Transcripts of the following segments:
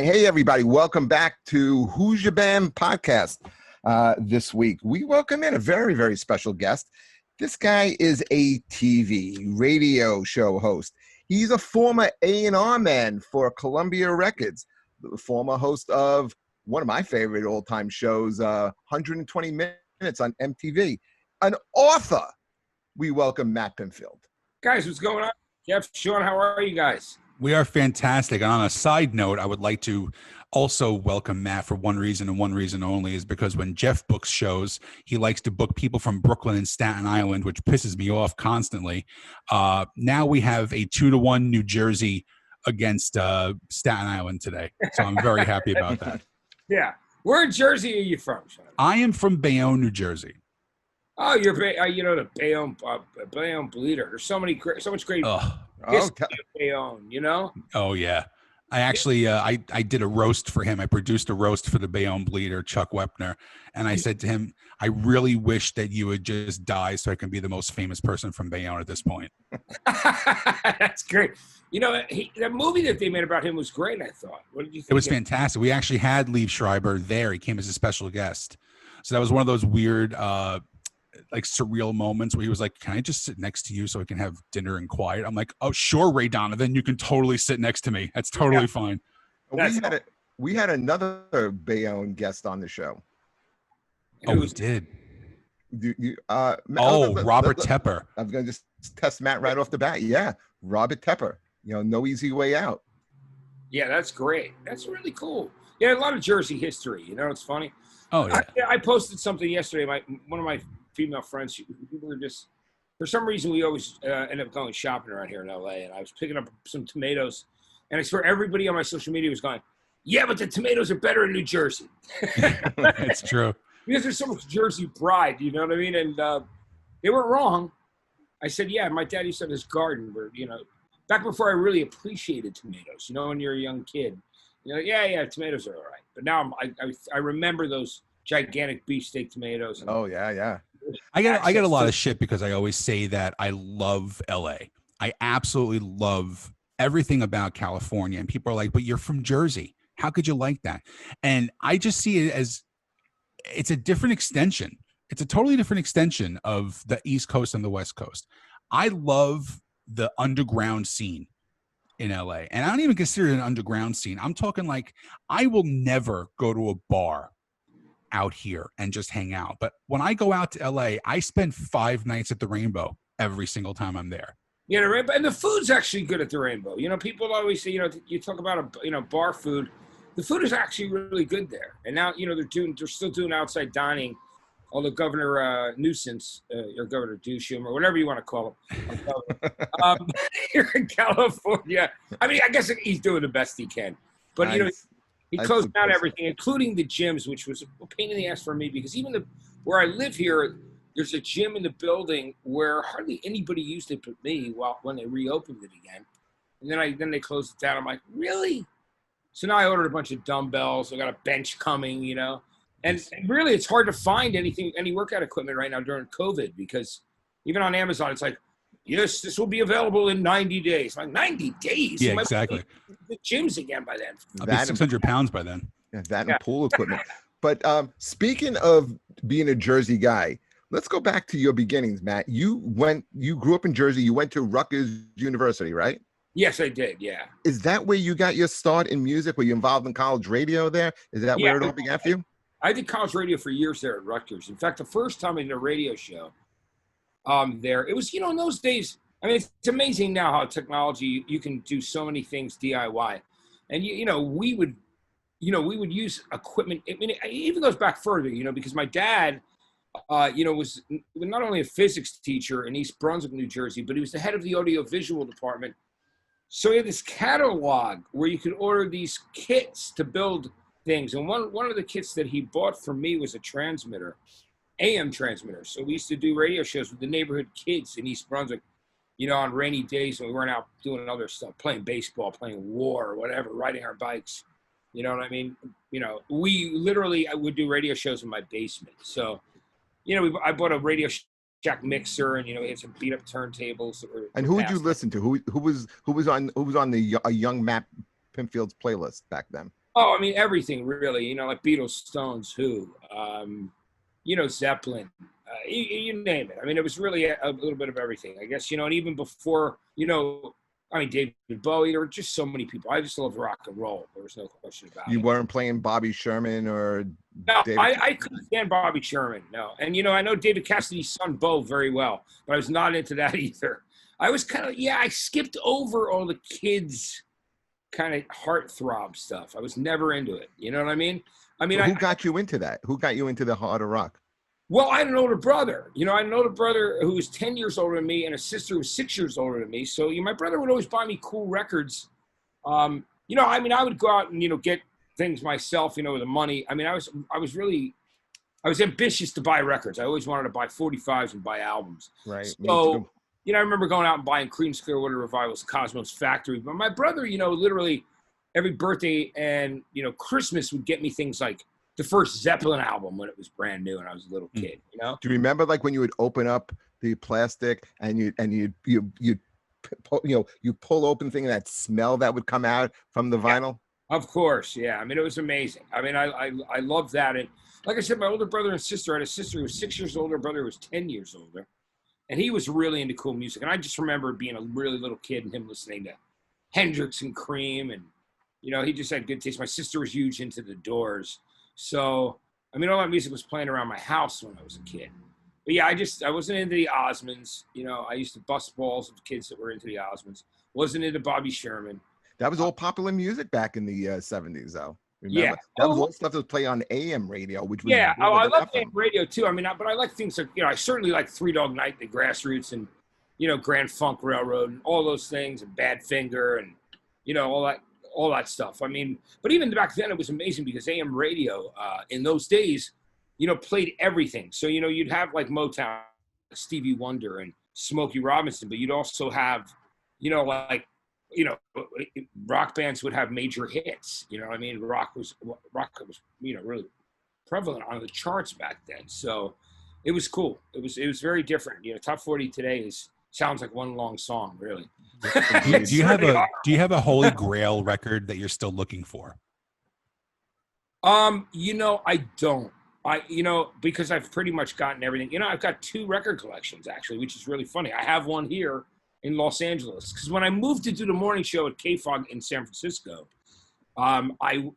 Hey, everybody. Welcome back to Who's Your Band podcast. This week, we welcome in a very, very special guest. This guy is a TV radio show host. He's a former A&R man for Columbia Records, the former host of one of my favorite old-time shows, 120 Minutes on MTV. An author. We welcome Matt Pinfield. Guys, what's going on? Jeff, Sean, how are you guys? We are fantastic. And on a side note, I would like to also welcome Matt for one reason and one reason only, is because when Jeff books shows, he likes to book people from Brooklyn and Staten Island, which pisses me off constantly. Now we have a 2-1 New Jersey against Staten Island today. So I'm very happy about that. Yeah. Where in Jersey are you from, Sean? I am from Bayonne, New Jersey. Oh, you're the Bayonne Bleeder. There's so much great history of Bayonne, you know? Oh, yeah. I actually, I did a roast for him. I produced a roast for the Bayonne Bleeder, Chuck Wepner. And I said to him, I really wish that you would just die so I can be the most famous person from Bayonne at this point. That's great. You know, the movie that they made about him was great, I thought. What did you think? It was fantastic. We actually had Liev Schreiber there. He came as a special guest. So that was one of those weird, like surreal moments where he was like, can I just sit next to you so I can have dinner in quiet? I'm like, oh, sure, Ray Donovan, you can totally sit next to me. That's totally fine. We had another Bayonne guest on the show. Oh, we did. Robert Tepper. I was going to just test Matt right off the bat. Yeah, Robert Tepper. You know, No Easy Way Out. Yeah, that's great. That's really cool. Yeah, a lot of Jersey history. You know, it's funny. Oh, yeah. I posted something yesterday. One of my female friends, we were just, for some reason, we always end up going shopping around here in LA, and I was picking up some tomatoes, and I swear everybody on my social media was going, yeah, but the tomatoes are better in New Jersey. It's true. Because there's so much Jersey pride, you know what I mean? And they weren't wrong. I said, yeah, my dad used to have this garden where, you know, back before I really appreciated tomatoes, you know, when you're a young kid, you know, yeah, tomatoes are all right. But now I remember those gigantic beefsteak tomatoes. Oh, yeah. I get a lot of shit because I always say that I love LA. I absolutely love everything about California. And people are like, but you're from Jersey. How could you like that? And I just see it as it's a different extension. It's a totally different extension of the East Coast and the West Coast. I love the underground scene in LA. And I don't even consider it an underground scene. I'm talking like I will never go to a bar out here and just hang out. But when I go out to LA, I spend 5 nights at the Rainbow every single time I'm there. Yeah, the Rainbow, and the food's actually good at the Rainbow. You know, people always say, you know, you talk about bar food. The food is actually really good there. And now, you know, they're still doing outside dining. Although Governor Nuisance or Governor Dusham or whatever you want to call him, here in California, I mean, I guess he's doing the best he can. But you know, he closed down everything, including the gyms, which was a pain in the ass for me because even where I live here, there's a gym in the building where hardly anybody used it but me. When they reopened it again, and then they closed it down. I'm like, really? So now I ordered a bunch of dumbbells. I got a bench coming, you know. And really, it's hard to find any workout equipment right now during COVID because even on Amazon, it's like, yes, this will be available in 90 days. I'm like, 90 days? Yeah, exactly. The gyms again by then. I'll be 600 pounds by then. Yeah, that and pool equipment. But speaking of being a Jersey guy, let's go back to your beginnings, Matt. You grew up in Jersey. You went to Rutgers University, right? Yes, I did. Yeah. Is that where you got your start in music? Were you involved in college radio there? Is that where it all began for you? I did college radio for years there at Rutgers. In fact, the first time I did a radio show there, it was, you know, in those days, I mean, it's amazing now how technology, you can do so many things DIY. And, we would use equipment. I mean, it even goes back further, you know, because my dad, was not only a physics teacher in East Brunswick, New Jersey, but he was the head of the audiovisual department. So he had this catalog where you could order these kits to build things. And one of the kits that he bought for me was a transmitter, AM transmitter. So we used to do radio shows with the neighborhood kids in East Brunswick, you know, on rainy days when we weren't out doing other stuff, playing baseball, playing war or whatever, riding our bikes. You know what I mean? You know, I would do radio shows in my basement. So, you know, I bought a Radio Shack mixer, and, you know, we had some beat up turntables. And who would you listen to? Who was on a young Matt Pinfield's playlist back then? Oh, I mean, everything really, like Beatles, Stones, Who, Zeppelin, you name it. I mean, it was really a little bit of everything, I guess, and even before, I mean, David Bowie, there were just so many people. I just love rock and roll. There was no question about it. You weren't playing Bobby Sherman or No, David? I couldn't stand Bobby Sherman, no. And, I know David Cassidy's son, Bo, very well, but I was not into that either. I was kind of, I skipped over all the kids' kind of heartthrob stuff. I was never into it. You know what I mean? So who got you into that? Who got you into the harder rock? Well, I had an older brother. I had an older brother who was 10 years older than me and a sister who was 6 years older than me. So my brother would always buy me cool records. I mean, I would go out and, get things myself, with the money. I mean, I was ambitious to buy records. I always wanted to buy 45s and buy albums. Right. So, I remember going out and buying Creedence Clearwater Revival's Cosmos Factory. But my brother, literally every birthday and, Christmas would get me things like the first Zeppelin album when it was brand new and I was a little kid, Do you remember like when you would open up the plastic and you pull open thing and that smell that would come out from the vinyl? Of course, yeah. I mean, it was amazing. I mean, I loved that. And like I said, my older brother and sister, I had a sister who was 6 years older, a brother who was 10 years older. And he was really into cool music. And I just remember being a really little kid and him listening to Hendrix and Cream. And, he just had good taste. My sister was huge into the Doors. So, I mean, all that music was playing around my house when I was a kid. But yeah, I wasn't into the Osmonds. I used to bust balls of kids that were into the Osmonds. Wasn't into Bobby Sherman. That was all popular music back in the 70s, though. Remember? Yeah. That was all stuff that was played on AM radio, which was I love AM radio too. I mean, but I like things like, I certainly like Three Dog Night, the Grassroots, and, Grand Funk Railroad, and all those things, and Badfinger, and, all that stuff. I mean, but even back then it was amazing because AM radio in those days, played everything. So, you'd have like Motown, Stevie Wonder and Smokey Robinson, but you'd also have, rock bands would have major hits. I mean, rock was, really prevalent on the charts back then. So it was cool. It was very different. Top 40 today sounds like one long song, really. Do you have a Holy Grail record that you're still looking for? I don't. Because I've pretty much gotten everything. I've got 2 record collections actually, which is really funny. I have one here in Los Angeles because when I moved to do the morning show at KFOG in San Francisco, I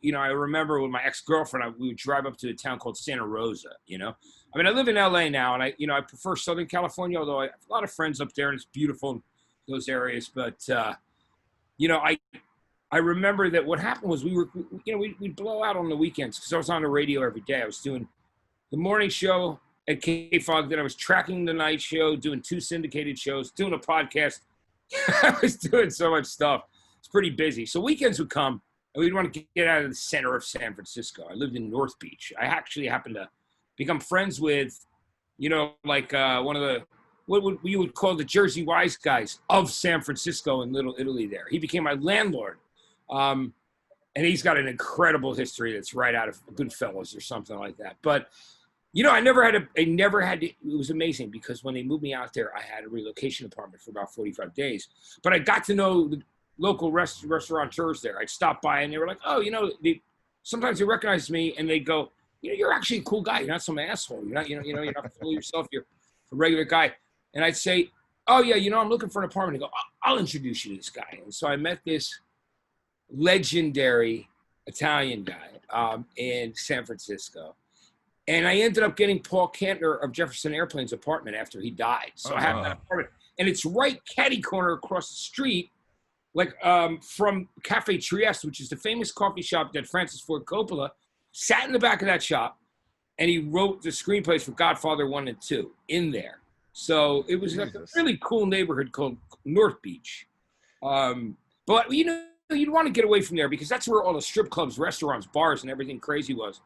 remember with my ex-girlfriend, we would drive up to a town called Santa Rosa. I mean, I live in LA now, and I prefer Southern California, although I have a lot of friends up there, and it's beautiful in those areas. But I remember that what happened was we'd blow out on the weekends because I was on the radio every day. I was doing the morning show at KFOG, then I was tracking the night show, doing 2 syndicated shows, doing a podcast. I was doing so much stuff. It's pretty busy. So weekends would come, and we'd want to get out of the center of San Francisco. I lived in North Beach. I actually happened to become friends with, one of the, what we would call the Jersey wise guys of San Francisco and Little Italy there. He became my landlord. And he's got an incredible history that's right out of Goodfellas or something like that. But, I never had it was amazing because when they moved me out there, I had a relocation apartment for about 45 days. But I got to know the local restaurateurs there. I'd stop by and they were like, oh, sometimes they recognize me and they go, you're actually a cool guy. You're not some asshole. You're not, you're not full of yourself. You're a regular guy. And I'd say, oh yeah, I'm looking for an apartment. They go, I'll introduce you to this guy. And so I met this legendary Italian guy in San Francisco. And I ended up getting Paul Kantner of Jefferson Airplane's apartment after he died. So I have that apartment. And it's right catty corner across the street, from Cafe Trieste, which is the famous coffee shop that Francis Ford Coppola sat in the back of that shop. And he wrote the screenplays for Godfather 1 and 2 in there. So it was like a really cool neighborhood called North Beach. But, you'd want to get away from there because that's where all the strip clubs, restaurants, bars, and everything crazy was.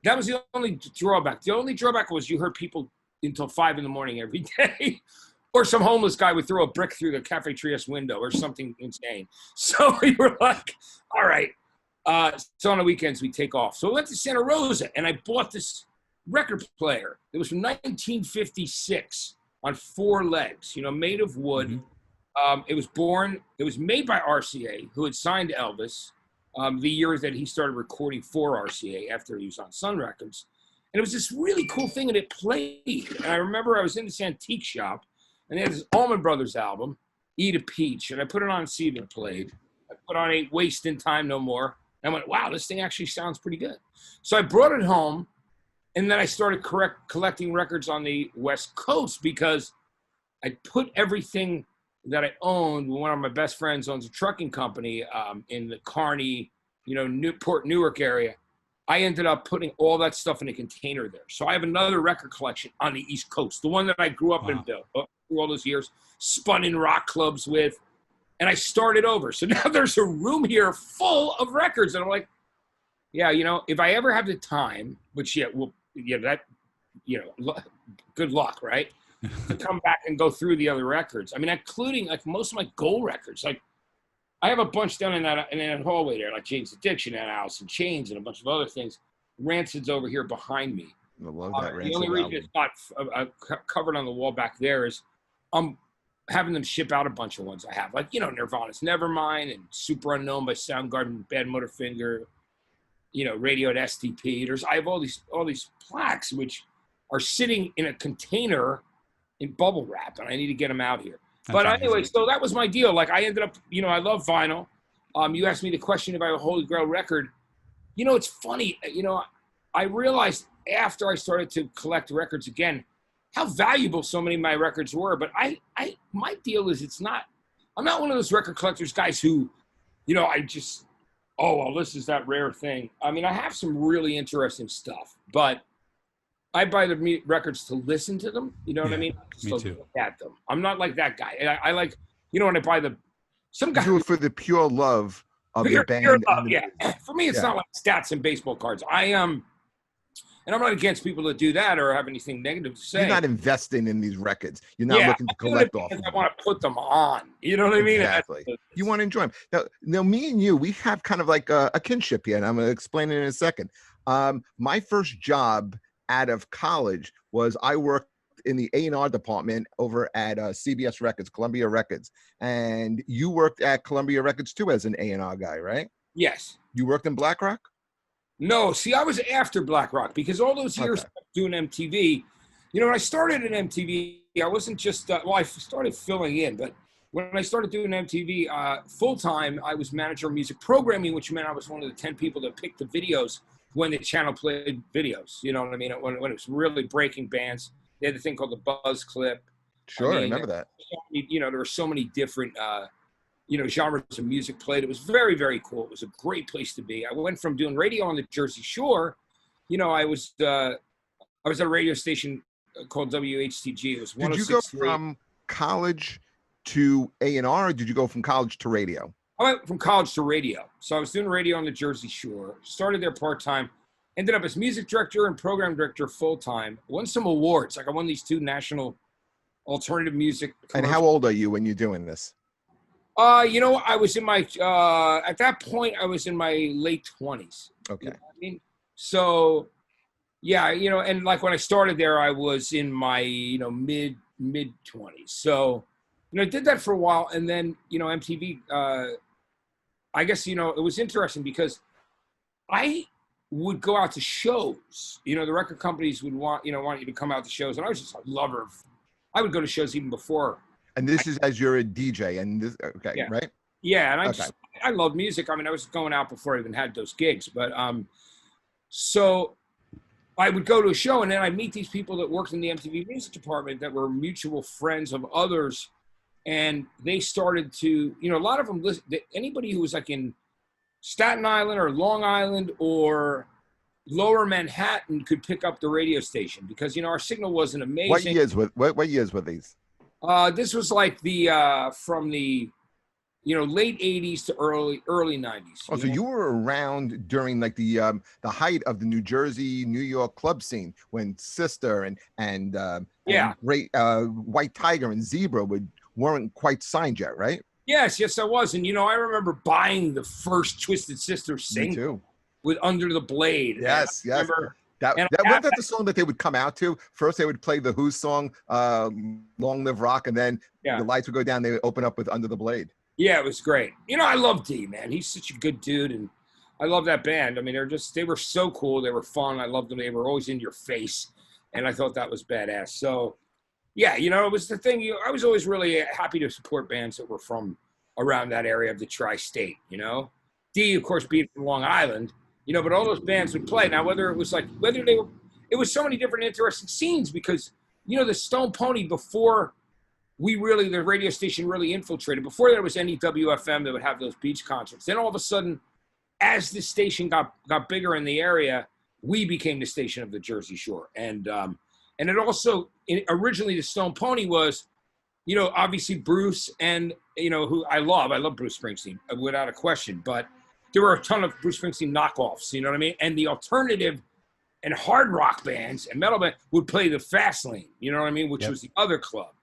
That was the only drawback. The only drawback was you heard people until 5 in the morning every day. Or some homeless guy would throw a brick through the Cafe Trieste window or something insane. So we were like, all right. So on the weekends, we take off. So I went to Santa Rosa, and I bought this record player. It was from 1956 on 4 legs, made of wood. Mm-hmm. It was made by RCA, who had signed Elvis. the year that he started recording for RCA after he was on Sun Records. And it was this really cool thing, and it played. And I remember I was in this antique shop, and they had this Allman Brothers album, Eat a Peach, and I put it on CD and played. I put on Ain't Wasting Time No More. And I went, wow, this thing actually sounds pretty good. So I brought it home, and then I started collecting records on the West Coast because I put everything that I owned. One of my best friends owns a trucking company in the Kearney, Newport Newark area. I ended up putting all that stuff in a container there. So I have another record collection on the East Coast, the one that I grew up in through all those years, spun in rock clubs with, and I started over. So now there's a room here full of records, and I'm like, yeah, if I ever have the time, which good luck, right? To come back and go through the other records. I mean, including like most of my gold records. Like I have a bunch down in that hallway there, like Jane's Addiction and Alice in Chains and a bunch of other things. Rancid's over here behind me. I love that Rancid the only reason album. it's not covered on the wall back there is I'm having them ship out a bunch of ones I have. Like, Nirvana's Nevermind and Super Unknown by Soundgarden, Bad Motorfinger, Radio at STP. I have all these plaques which are sitting in a container in bubble wrap, and I need to get them out here. But anyway, so that was my deal. Like I ended up, I love vinyl. You asked me the question about a Holy Grail record. It's funny. I realized after I started to collect records again, how valuable so many of my records were. But my deal is I'm not one of those record collectors guys who, this is that rare thing. I mean, I have some really interesting stuff, but I buy the records to listen to them. You know what I mean? Me too. Look at them. I'm not like that guy. I like, when I buy some guy. Do it for the pure love of the band. For me, it's not like stats and baseball cards. I am, and I'm not against people that do that or have anything negative to say. You're not investing in these records. You're not looking to collect off. I want to put them on. You know what I mean? Exactly. You want to enjoy them. Now, me and you, we have kind of like a kinship here, and I'm going to explain it in a second. My first job out of college was I worked in the A&R department over at CBS Records, Columbia Records. And you worked at Columbia Records too as an A&R guy, right? Yes. You worked in Black Rock? No, see, I was after Black Rock because all those years doing MTV, when I started at MTV, I wasn't just, I started filling in, but when I started doing MTV full-time, I was manager of music programming, which meant I was one of the 10 people that picked the videos when the channel played videos. You know what I mean? When it was really breaking bands, they had the thing called the Buzz Clip. Sure, I remember that. There were so many different, genres of music played. It was very, very cool. It was a great place to be. I went from doing radio on the Jersey Shore. I was at a radio station called WHTG. It was 106.3. Did you go from college to A&R, or did you go from college to radio? I went from college to radio. So I was doing radio on the Jersey Shore, started there part-time, ended up as music director and program director full-time, won some awards. Like I won these 2 national alternative music. And how old are you when you're doing this? I was in my, at that point, I was in my late 20s. Okay. You know what I mean? So, yeah, and like when I started there, I was in my, mid 20s. So, I did that for a while. And then, MTV, I guess, it was interesting because I would go out to shows. The record companies would want you to come out to shows. And I was just a lover of, I would go to shows even before. And this is as you're a DJ and this, right? Yeah. And I love music. I mean, I was going out before I even had those gigs, but, so I would go to a show and then I'd meet these people that worked in the MTV music department that were mutual friends of others. And they started to, a lot of them listen. Anybody who was like in Staten Island or Long Island or Lower Manhattan could pick up the radio station because, our signal wasn't amazing. What years were these? This was like from the, late 80s to early 90s. Oh, so you were around during like the height of the New Jersey, New York club scene when Sister and Great White Tiger and Zebra weren't quite signed yet, right? Yes, I was. And, I remember buying the first Twisted Sister single with Under the Blade. Yes. That wasn't the song that they would come out to. First, they would play the Who song, Long Live Rock, and then the lights would go down. They would open up with Under the Blade. Yeah, it was great. I love D, man. He's such a good dude. And I love that band. I mean, they were so cool. They were fun. I loved them. They were always in your face. And I thought that was badass. So, yeah, it was the thing. I was always really happy to support bands that were from around that area of the tri-state, D, of course, being from Long Island, but all those bands would play. Now, it was so many different interesting scenes because, the Stone Pony, before the radio station really infiltrated, before there was any WFM that would have those beach concerts, then all of a sudden, as the station got bigger in the area, we became the station of the Jersey Shore. And it also, originally the Stone Pony was, obviously Bruce and, who I love Bruce Springsteen without a question, but there were a ton of Bruce Springsteen knockoffs, you know what I mean? And the alternative and hard rock bands and metal bands would play the Fast Lane, you know what I mean? Which was the other club,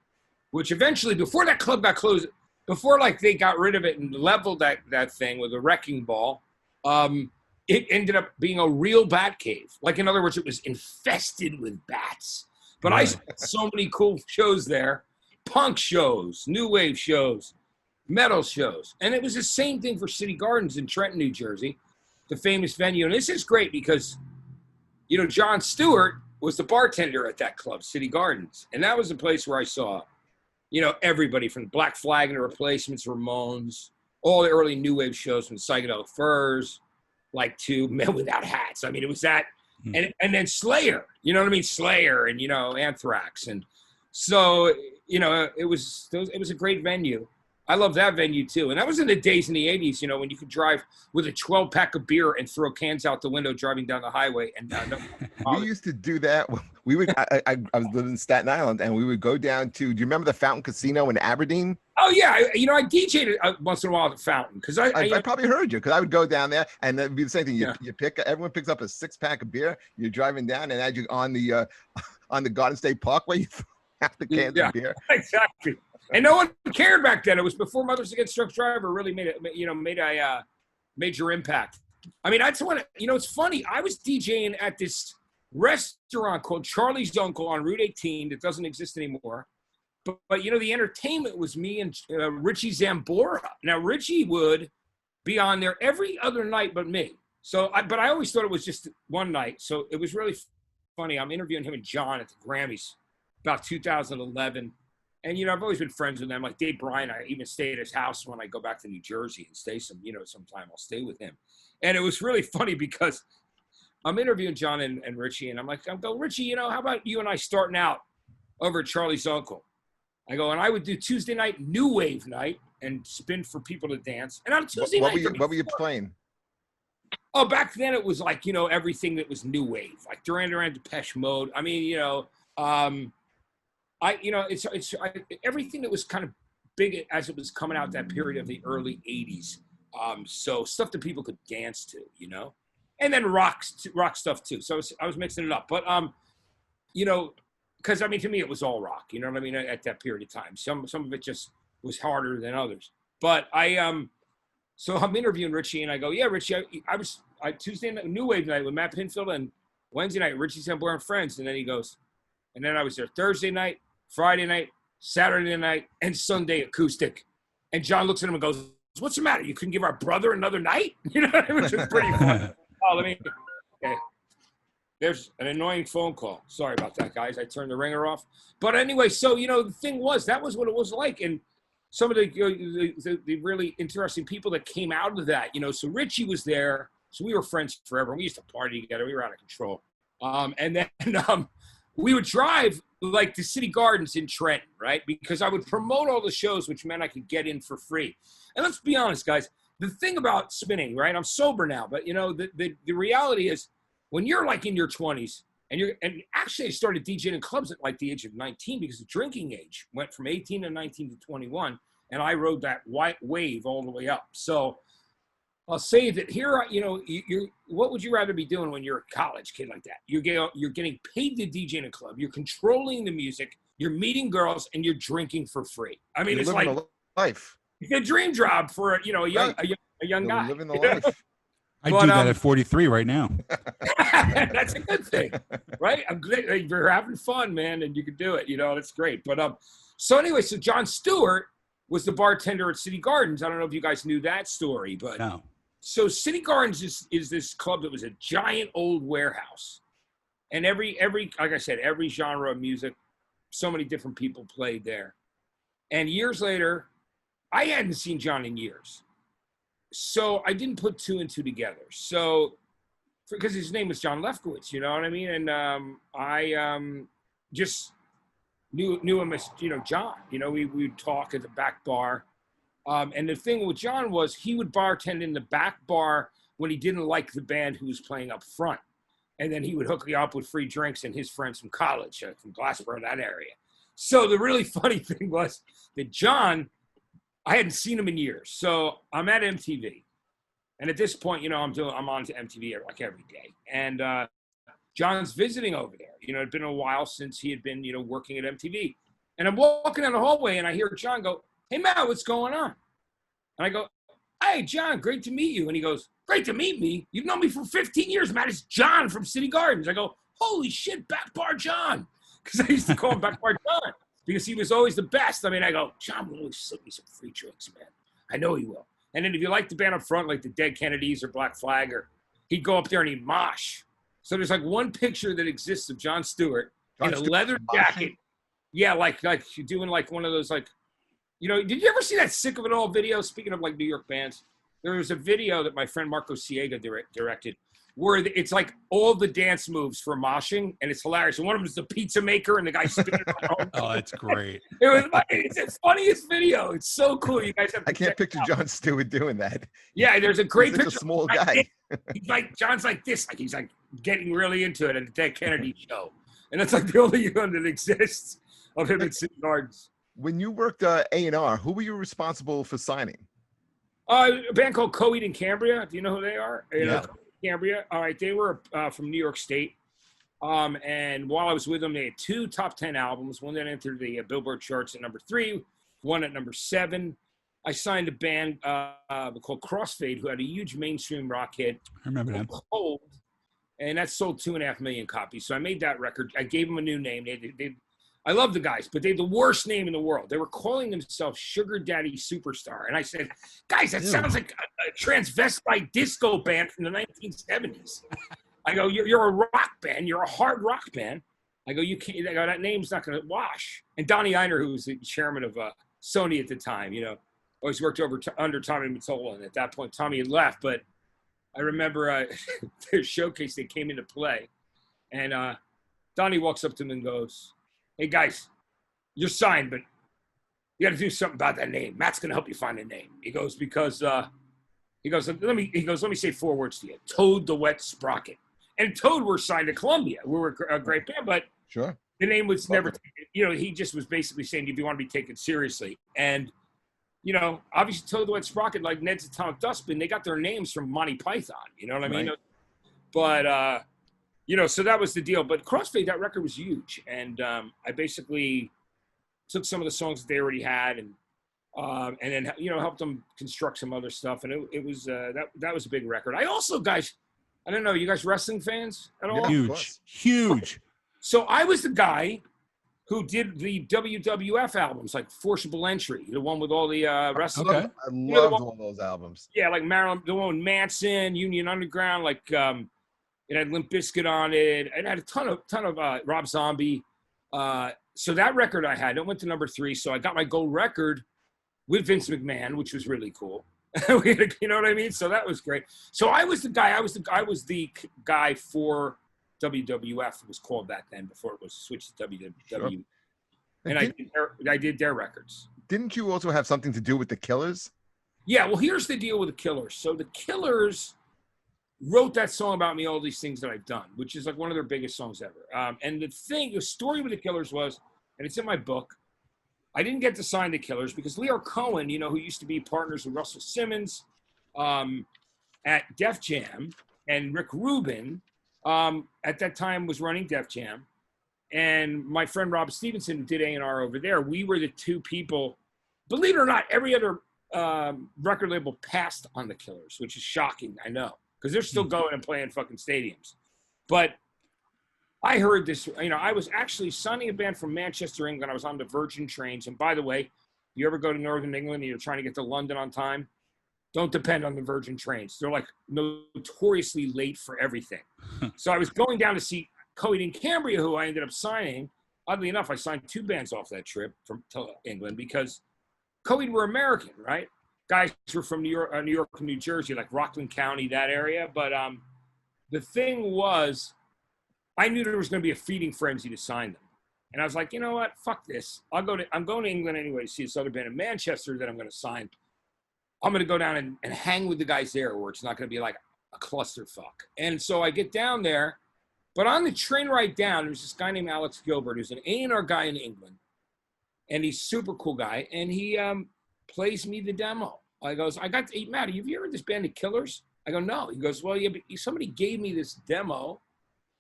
which eventually, before that club got closed, before they got rid of it and leveled that thing with a wrecking ball, it ended up being a real bat cave. Like, in other words, it was infested with bats. But I saw so many cool shows there, punk shows, new wave shows, metal shows. And it was the same thing for City Gardens in Trenton, New Jersey, the famous venue. And this is great because, Jon Stewart was the bartender at that club, City Gardens. And that was the place where I saw, everybody from Black Flag and the Replacements, Ramones, all the early new wave shows from Psychedelic Furs, to Men Without Hats. I mean, it was that. And then Slayer, you know what I mean? Slayer and, Anthrax. And so, it was a great venue. I love that venue too. And that was in the days in the 80s, when you could drive with a 12-pack of beer and throw cans out the window driving down the highway. And we used to do that. We would. I was living in Staten Island, and we would go down to. Do you remember the Fountain Casino in Aberdeen? Oh yeah, I DJ'd once in a while at the Fountain because I probably heard you because I would go down there and it'd be the same thing. You everyone picks up a 6-pack of beer. You're driving down, and as you on the Garden State Parkway, you throw out the cans of beer. Exactly. And no one cared back then. It was before Mothers Against Drunk Driver really made a major impact. I mean, that's when it's funny. I was DJing at this restaurant called Charlie's Uncle on Route 18 that doesn't exist anymore. But the entertainment was me and Richie Zambora. Now Richie would be on there every other night but me. But I always thought it was just one night. So it was really funny. I'm interviewing him and John at the Grammys about 2011. And, I've always been friends with them. Like Dave Bryan, I even stay at his house when I go back to New Jersey and stay sometime I'll stay with him. And it was really funny because I'm interviewing John and Richie, and I'm going, Richie, how about you and I starting out over at Charlie's Uncle? I go, and I would do Tuesday night, new wave night, and spin for people to dance. And on Tuesday night. What were you playing? Oh, back then it was everything that was new wave, like Duran Duran, Depeche Mode. I mean, it's everything that was kind of big as it was coming out that period of the early 80s. So stuff that people could dance to, and then rock stuff too. So I was mixing it up, but because to me it was all rock, you know what I mean? At that period of time, some of it just was harder than others. But so I'm interviewing Richie, and I go, yeah, Richie, I Tuesday night, new wave night with Matt Pinfield, and Wednesday night Richie Sambora and friends, and then he goes, and then I was there Thursday night, Friday night, Saturday night, and Sunday acoustic. And John looks at him and goes, what's the matter? You couldn't give our brother another night? Which is pretty fun. Okay. There's an annoying phone call. Sorry about that, guys. I turned the ringer off. But anyway, so, the thing was, that was what it was like. And some of the really interesting people that came out of that, so Richie was there. So we were friends forever. We used to party together. We were out of control. And then we would drive to City Gardens in Trenton, right? Because I would promote all the shows, which meant I could get in for free. And let's be honest, guys, the thing about spinning, right? I'm sober now, but the reality is when you're in your 20s and actually I started DJing in clubs at the age of 19 because the drinking age went from 18 to 19 to 21. And I rode that white wave all the way up. So I'll say that here, you're what would you rather be doing when you're a college kid like that? You're getting paid to DJ in a club. You're controlling the music. You're meeting girls, and you're drinking for free. I mean, you're it's living a life. It's a dream job for a young guy. Living the life. I do that at 43 right now. That's a good thing, right? I'm glad you're having fun, man, and you can do it. It's great. But so anyway, so Jon Stewart was the bartender at City Gardens. I don't know if you guys knew that story, but no. So City Gardens is this club that was a giant old warehouse. And every like I said, every genre of music, so many different people played there. And years later, I hadn't seen John in years. So I didn't put two and two together. So, because his name was John Lefkowitz, you know what I mean? And I just knew him as, John. We would talk at the back bar. And the thing with John was he would bartend in the back bar when he didn't like the band who was playing up front. And then he would hook you up with free drinks and his friends from college, from Glassboro, that area. So the really funny thing was that John, I hadn't seen him in years. So I'm at MTV. And at this point, I'm on to MTV like every day. And John's visiting over there. It'd been a while since he had been, working at MTV. And I'm walking down the hallway and I hear John go, "Hey, Matt, what's going on?" And I go, "Hey, John, great to meet you." And he goes, "Great to meet me? You've known me for 15 years, Matt. It's John from City Gardens." I go, "Holy shit, Back Bar John." Because I used to call him Back Bar John because he was always the best. I mean, I go, "John will always slip me some free drinks, man. I know he will." And then if you like the band up front, like the Dead Kennedys or Black Flag, he'd go up there and he'd mosh. So there's like one picture that exists of Jon Stewart in a leather jacket. Yeah, like doing like one of those like, did you ever see that Sick of It All video? Speaking of like New York bands, there was a video that my friend Marco Siega directed where it's like all the dance moves for moshing, and it's hilarious. And one of them is the pizza maker, and the guy spinning around. Oh, that's great. It's the funniest video. It's so cool. You guys have to I can't picture Jon Stewart doing that. Yeah, there's a great He's picture. Such a small guy. He's like, John's like this. Like he's like getting really into it at the Dead Kennedy show. And that's like the only one that exists of him at City Gardens. When you worked A&R, who were you responsible for signing? A band called Coed and Cambria. Do you know who they are? Yeah. Cambria. All right. They were from New York State. And while I was with them, they had 2 top 10 albums. One that entered the Billboard charts at number 3, one at number 7. I signed a band called Crossfade, who had a huge mainstream rock hit. I remember that. Cold, and that sold 2.5 million copies. So I made that record. I gave them a new name. I love the guys, but they had the worst name in the world. They were calling themselves Sugar Daddy Superstar. And I said, "Guys, that sounds like a transvestite disco band from the 1970s. I go, you're a rock band. You're a hard rock band. I go, you can't, I go, that name's not going to wash." And Donnie Einer, who was the chairman of Sony at the time, always worked under Tommy Mottola. And at that point, Tommy had left. But I remember their showcase, they came into play. And Donnie walks up to him and goes, "Hey, guys, you're signed, but you got to do something about that name. Matt's going to help you find a name." He goes, let me say 4 words to you. Toad the Wet Sprocket. And Toad were signed to Columbia. We were a great band, but sure, the name was never taken. He just was basically saying, if you want to be taken seriously. And, obviously Toad the Wet Sprocket, like Ned's Atomic Dustbin, they got their names from Monty Python. You know what I mean? Right. But, so that was the deal. But Crossfade, that record was huge. And I basically took some of the songs that they already had and then, helped them construct some other stuff. And it was that was a big record. I also, guys, I don't know, you guys wrestling fans at all? Yeah, Huge. So I was the guy who did the WWF albums, like Forcible Entry, the one with all the wrestling. Okay. I loved all those albums. Yeah, like Marilyn, the one with Manson, Union Underground, like it had Limp Bizkit on it. It had a ton of Rob Zombie. So that record I had, it went to number 3. So I got my gold record with Vince McMahon, which was really cool. You know what I mean? So that was great. So I was the guy. I was the guy for WWF. It was called that then before it was switched to WWF. Sure. And I did their records. Didn't you also have something to do with the Killers? Yeah. Well, here's the deal with the Killers. So the Killers wrote that song about me, all these things that I've done, which is like one of their biggest songs ever. And the story with the Killers was, and it's in my book, I didn't get to sign the Killers because Leo Cohen, who used to be partners with Russell Simmons at Def Jam, and Rick Rubin at that time was running Def Jam, and my friend Rob Stevenson, who did A&R over there, we were the 2 people. Believe it or not, every other record label passed on the Killers, which is shocking, I know, because they're still going and playing fucking stadiums. But I heard this, I was actually signing a band from Manchester, England. I was on the Virgin trains. And by the way, if you ever go to Northern England and you're trying to get to London on time, don't depend on the Virgin trains. They're like notoriously late for everything. So I was going down to see Coheed and Cambria, who I ended up signing. Oddly enough, I signed 2 bands off that trip to England because Coheed were American, right? Guys were from New York and New Jersey, like Rockland County, that area. But the thing was, I knew there was going to be a feeding frenzy to sign them. And I was like, you know what? Fuck this. I'm going to England anyway to see this other band in Manchester that I'm going to sign. I'm going to go down and hang with the guys there where it's not going to be like a clusterfuck. And so I get down there. But on the train ride down, there's this guy named Alex Gilbert, who's an A&R guy in England. And he's a super cool guy. And he plays me the demo. I goes, Matt, have you heard this band, The Killers? I go, no. He goes, well, yeah, but somebody gave me this demo,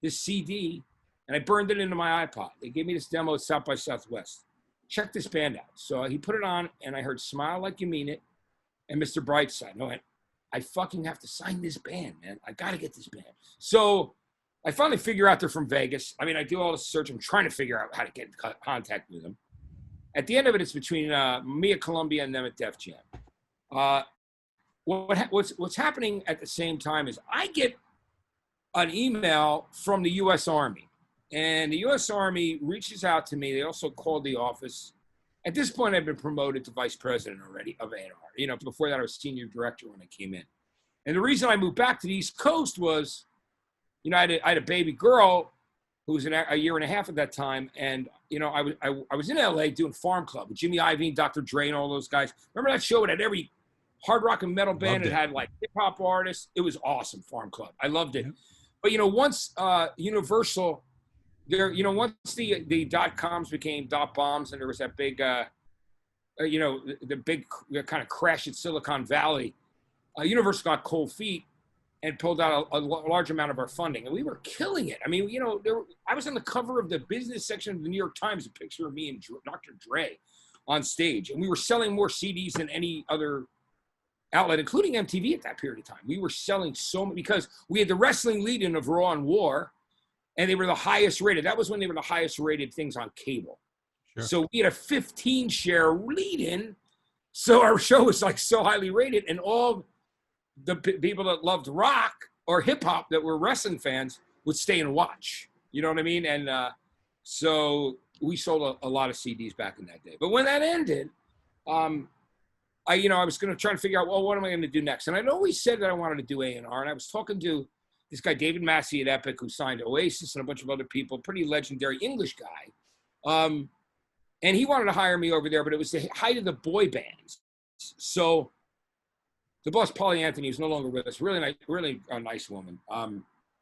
this CD, and I burned it into my iPod. They gave me this demo at South by Southwest. Check this band out. So he put it on, and I heard Smile Like You Mean It and Mr. Brightside. And I went, I fucking have to sign this band, man. I got to get this band. So I finally figure out they're from Vegas. I mean, I do all the search. I'm trying to figure out how to get in contact with them. At the end of it, it's between me at Columbia and them at Def Jam. What's happening at the same time is I get an email from the U.S. Army. And the U.S. Army reaches out to me. They also called the office. At this point, I've been promoted to vice president already of A&R. You know, before that, I was senior director when I came in. And the reason I moved back to the East Coast was, you know, I had a baby girl who was a year and a half at that time. And, you know, I was in L.A. doing Farm Club with Jimmy Iovine, Dr. Dre, and all those guys. Remember that show? It had every hard rock and metal band. It had, like, hip-hop artists. It was awesome, Farm Club. I loved it. But, you know, once Universal... once the .coms became .bombs and there was that big, the big kind of crash at Silicon Valley, Universal got cold feet and pulled out a large amount of our funding. And we were killing it. I mean, you know, I was on the cover of the business section of the New York Times, a picture of me and Dr. Dre on stage. And we were selling more CDs than any other outlet, including MTV at that period of time. We were selling so many because we had the wrestling lead-in of Raw and War. And they were the highest rated. That was when they were the highest rated things on cable. Sure. So we had a 15 share lead-in. So our show was like so highly rated. And all the people that loved rock or hip hop that were wrestling fans would stay and watch. You know what I mean? And so we sold a lot of CDs back in that day. But when that ended, I was going to try to figure out, well, what am I going to do next? And I'd always said that I wanted to do A&R. And I was talking to this guy, David Massey at Epic, who signed Oasis and a bunch of other people, pretty legendary English guy. And he wanted to hire me over there, but it was the height of the boy bands. So the boss, Polly Anthony, is no longer with us, really a nice woman.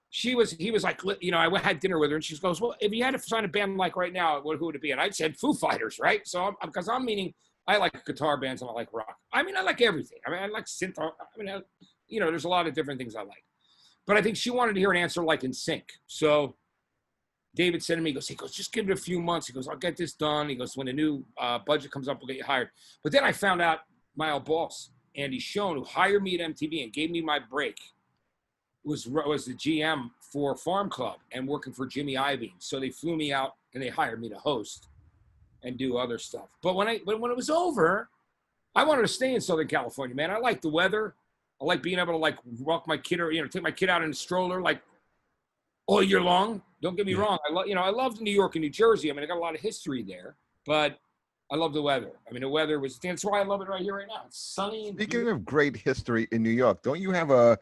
He was like, you know, I had dinner with her and she goes, well, if you had to sign a band like right now, who would it be? And I said Foo Fighters, right? So because I'm meaning I like guitar bands and I like rock. I mean, I like everything. I mean, I like synth. There's a lot of different things I like. But I think she wanted to hear an answer like in sync. So David said to me, he goes, just give it a few months. He goes, I'll get this done. He goes, when the new budget comes up, we'll get you hired. But then I found out my old boss, Andy Schoen, who hired me at MTV and gave me my break, was the GM for Farm Club and working for Jimmy Iovine. So they flew me out and they hired me to host and do other stuff. But when it was over, I wanted to stay in Southern California, man. I like the weather. I like being able to like walk my kid or, take my kid out in a stroller like all year long. Don't get me wrong. I loved New York and New Jersey. I mean, I got a lot of history there, but I love the weather. I mean, the weather that's why I love it right here, right now. It's sunny. And Speaking of great history in New York, don't you have a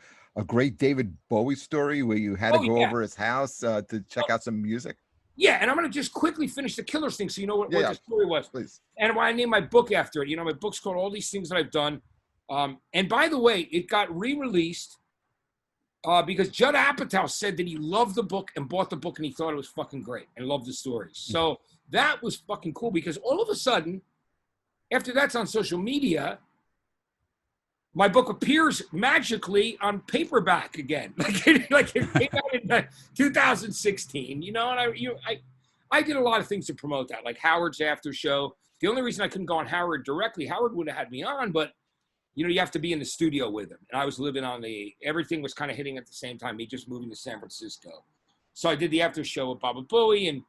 great David Bowie story where you had to go over his house to check out some music? Yeah, and I'm going to just quickly finish the Killers thing so you know what the story was. Please. And why I named my book after it. My book's called All These Things That I've Done. And by the way, it got re-released because Judd Apatow said that he loved the book and bought the book and he thought it was fucking great and loved the stories. So that was fucking cool because all of a sudden, after that's on social media, my book appears magically on paperback again. like it came out in 2016, and I did a lot of things to promote that, like Howard's after show. The only reason I couldn't go on Howard directly, Howard would have had me on, but you have to be in the studio with him. And I was living everything was kind of hitting at the same time, me just moving to San Francisco. So I did the after show with David Bowie and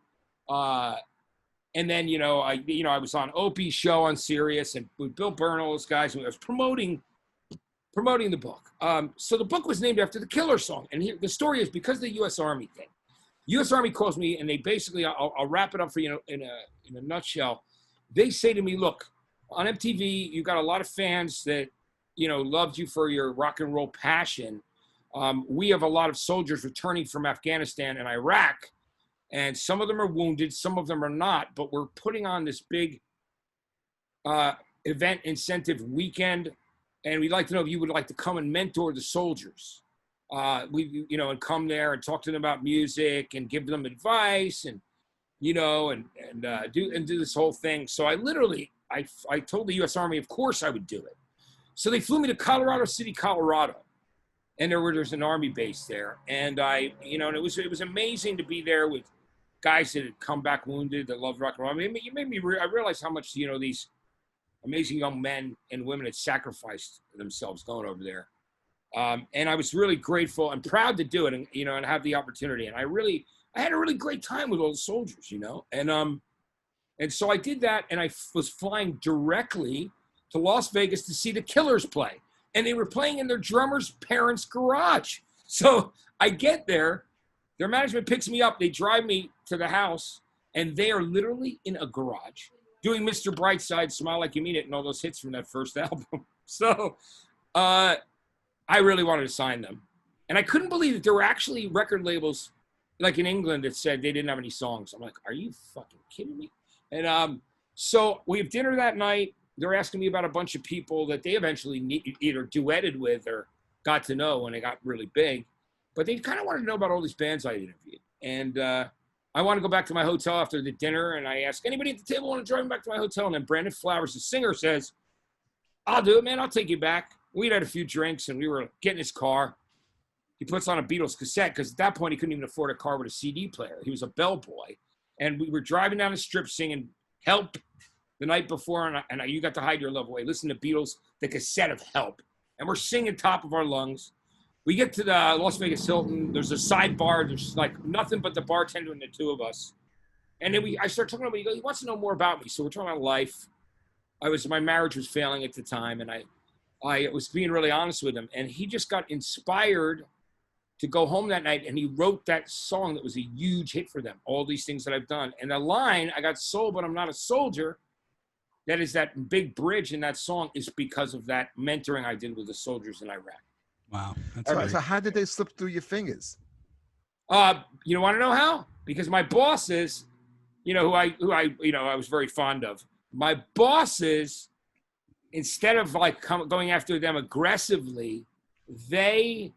then, I was on Opie's show on Sirius and with Bill Byrne, all those guys. And I was promoting promoting the book. So the book was named after the Killer song. And here, the story is because of the U.S. Army thing. U.S. Army calls me, and they basically, I'll wrap it up for you in a nutshell. They say to me, look, on MTV, you got a lot of fans that, loved you for your rock and roll passion. We have a lot of soldiers returning from Afghanistan and Iraq, and some of them are wounded, some of them are not, but we're putting on this big event incentive weekend, and we'd like to know if you would like to come and mentor the soldiers. And come there and talk to them about music and give them advice and, do this whole thing. So I told the U.S. Army, of course I would do it. So they flew me to Colorado City, Colorado. And there's an Army base there. And and it was amazing to be there with guys that had come back wounded, that loved rock and roll. I mean, I realized how much, these amazing young men and women had sacrificed themselves going over there. And I was really grateful and proud to do it and have the opportunity. And I had a really great time with all the soldiers, and so I did that, and I was flying directly to Las Vegas to see the Killers play. And they were playing in their drummer's parents' garage. So I get there, their management picks me up, they drive me to the house, and they are literally in a garage doing Mr. Brightside, Smile Like You Mean It, and all those hits from that first album. So I really wanted to sign them. And I couldn't believe that there were actually record labels like in England that said they didn't have any songs. I'm like, are you fucking kidding me? And so we have dinner that night. They're asking me about a bunch of people that they eventually either duetted with or got to know when they got really big. But they kind of wanted to know about all these bands I interviewed. And I want to go back to my hotel after the dinner, and I ask, anybody at the table want to drive me back to my hotel? And then Brandon Flowers, the singer, says, I'll do it, man. I'll take you back. We'd had a few drinks, and we were getting his car. He puts on a Beatles cassette, because at that point, he couldn't even afford a car with a CD player. He was a bellboy. And we were driving down the strip singing Help the night before, and You Got to Hide Your Love Away. Listen to Beatles, the cassette of Help. And we're singing top of our lungs. We get to the Las Vegas Hilton. There's a sidebar. There's like nothing but the bartender and the two of us. And then I start talking about him. He wants to know more about me. So we're talking about life. My marriage was failing at the time, and I was being really honest with him. And he just got inspired to go home that night, and he wrote that song that was a huge hit for them, All These Things That I've Done. And the line, I got sold, but I'm not a soldier, that is that big bridge in that song, is because of that mentoring I did with the soldiers in Iraq. Wow. All right, so how did they slip through your fingers? You want to know how? Because my bosses, who I was very fond of, my bosses, instead of like going after them aggressively, they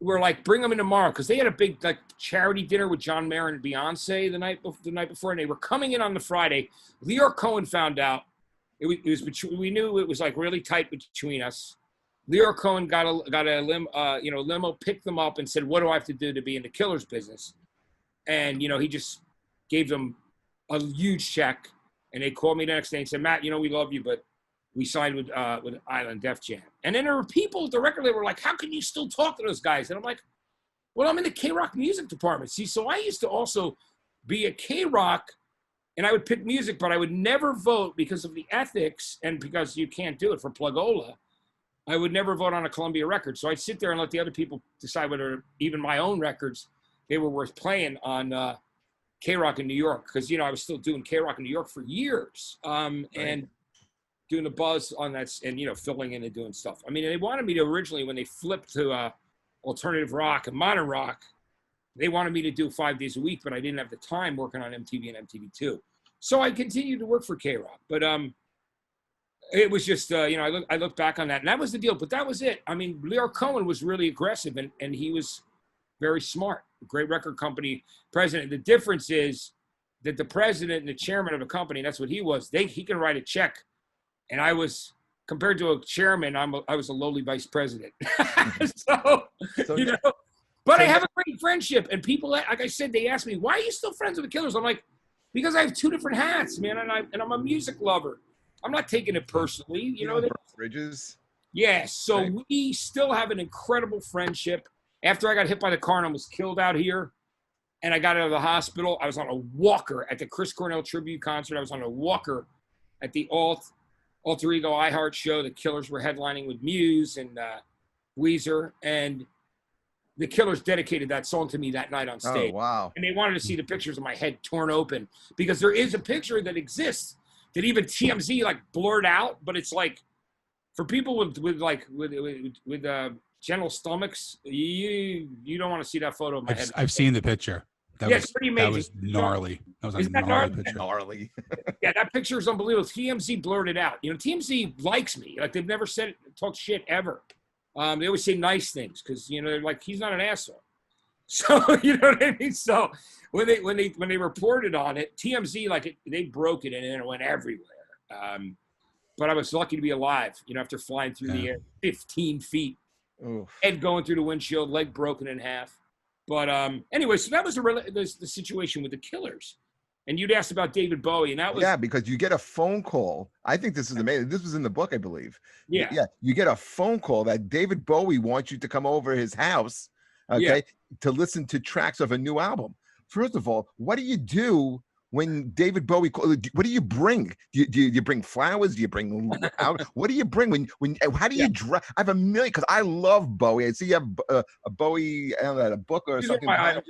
were like, bring them in tomorrow, because they had a big like charity dinner with John Mayer and Beyonce the night before, and they were coming in on the Friday. Leo Cohen found out. We knew it was like really tight between us. Leo Cohen got a limo, picked them up, and said, "What do I have to do to be in the Killers business?" And he just gave them a huge check, and they called me the next day and said, "Matt, we love you, but we signed with Island Def Jam." And then there were people at the record label were like, how can you still talk to those guys? And I'm like, well, I'm in the K-Rock music department. See, so I used to also be at K-Rock, and I would pick music, but I would never vote because of the ethics and because you can't do it for Plugola. I would never vote on a Columbia record. So I'd sit there and let the other people decide whether even my own records, they were worth playing on K-Rock in New York. Because, I was still doing K-Rock in New York for years. Right. And doing the buzz on that and, filling in and doing stuff. I mean, they wanted me to originally, when they flipped to alternative rock and modern rock, they wanted me to do 5 days a week, but I didn't have the time working on MTV and MTV2. So I continued to work for K-Rock. But it was just, I look back on that, and that was the deal. But that was it. I mean, Leo Cohen was really aggressive, and he was very smart. Great record company president. The difference is that the president and the chairman of a company, that's what he was, he can write a check. And I was, compared to a chairman, I was a lowly vice president. But I have a great friendship. And people, like I said, they ask me, why are you still friends with the Killers? I'm like, because I have two different hats, man. And I'm a music lover. I'm not taking it personally. Bridges. Yeah. So right. We still have an incredible friendship. After I got hit by the car and was killed out here, and I got out of the hospital, I was on a walker at the Chris Cornell tribute concert. I was on a walker at the Alt. Alter Ego iHeart show. The Killers were headlining with Muse and Weezer, and the Killers dedicated that song to me that night on stage. Oh, wow. And they wanted to see the pictures of my head torn open, because there is a picture that exists that even TMZ like blurred out, but it's like for people with general stomachs, you don't want to see that photo of my head. I've seen the picture. It's pretty amazing. That was gnarly. That was a Isn't that gnarly picture. Gnarly. Yeah, that picture is unbelievable. TMZ blurred it out. TMZ likes me. Like, they've never talked shit ever. They always say nice things because, they're like, he's not an asshole. So, you know what I mean? So when they reported on it, TMZ, they broke it and then it went everywhere. But I was lucky to be alive, after flying through the air 15 feet, Oof. head going through the windshield, leg broken in half. But anyway, so that was the situation with the Killers. And you'd asked about David Bowie, and that was... Yeah, because you get a phone call. I think this is amazing. This was in the book, I believe. Yeah. Yeah, you get a phone call that David Bowie wants you to come over his house, to listen to tracks of a new album. First of all, what do you do when David Bowie calls? What do you bring? Do you bring flowers? Do you bring out? What do you bring how do you dress? I have a million, because I love Bowie. I see you have a Bowie, a book or something. I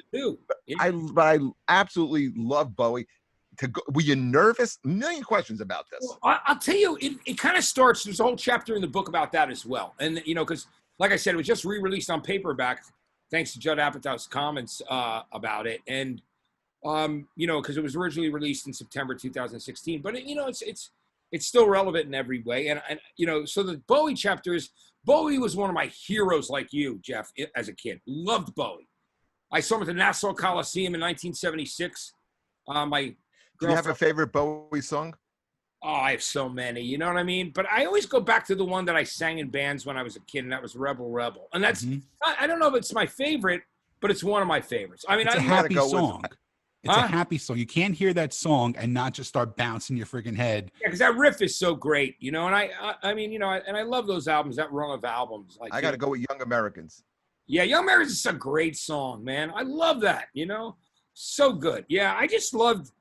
absolutely love Bowie. Were you nervous? A million questions about this. Well, I'll tell you, it kind of starts. There's a whole chapter in the book about that as well. And because like I said, it was just re-released on paperback, thanks to Judd Apatow's comments about it. And because it was originally released in September 2016, but it's still relevant in every way. And so the Bowie chapter is, Bowie was one of my heroes, like you, Jeff, as a kid. Loved Bowie. I saw him at the Nassau Coliseum in 1976. Do you have a favorite Bowie song? Oh, I have so many, you know what I mean? But I always go back to the one that I sang in bands when I was a kid, and that was Rebel Rebel. And that's, I don't know if it's my favorite, but it's one of my favorites. I mean, it's a happy song. It's a happy song. You can't hear that song and not just start bouncing your freaking head. Yeah, because that riff is so great, and I love those albums, that run of albums. Like, I got to go with Young Americans. Yeah, Young Americans is a great song, man. I love that, so good. Yeah, I just loved,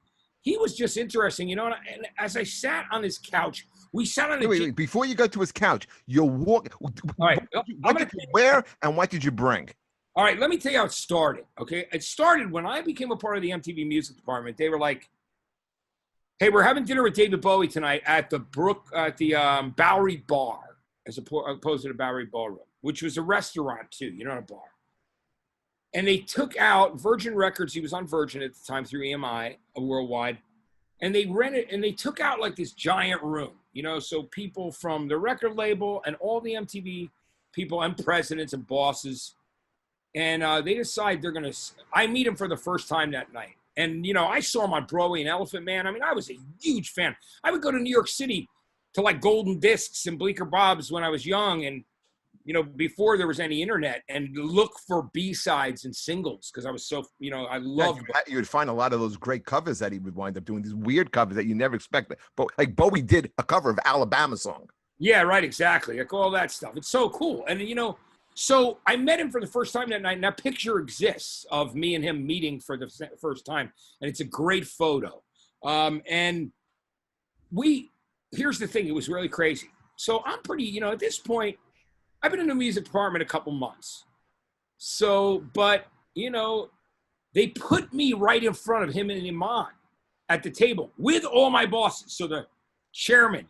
he was just interesting, and as I sat on his couch, we sat on wait, before you go to his couch, you walk. All right, what did you wear and what did you bring? All right, let me tell you how it started, okay? It started when I became a part of the MTV music department. They were like, hey, we're having dinner with David Bowie tonight at the Bowery Bar, as opposed to the Bowery Ballroom, which was a restaurant too, not a bar. And they took out Virgin Records. He was on Virgin at the time through EMI Worldwide. And they rented, and they took out like this giant room, so people from the record label and all the MTV people and presidents and bosses. And they decide they're going to, I meet him for the first time that night. And, I saw him on Broadway and Elephant Man. I mean, I was a huge fan. I would go to New York City to like Golden Discs and Bleecker Bob's when I was young. And, before there was any internet, and look for B-sides and singles. Cause I was so, I loved you would find a lot of those great covers that he would wind up doing, these weird covers that you never expected. But like Bowie did a cover of Alabama Song. Yeah, right. Exactly. Like all that stuff. It's so cool. And, so I met him for the first time that night, and that picture exists of me and him meeting for the first time, and it's a great photo. And here's the thing, it was really crazy. So I'm pretty, at this point, I've been in the music department a couple months. So, but, they put me right in front of him and Iman at the table with all my bosses. So the chairman,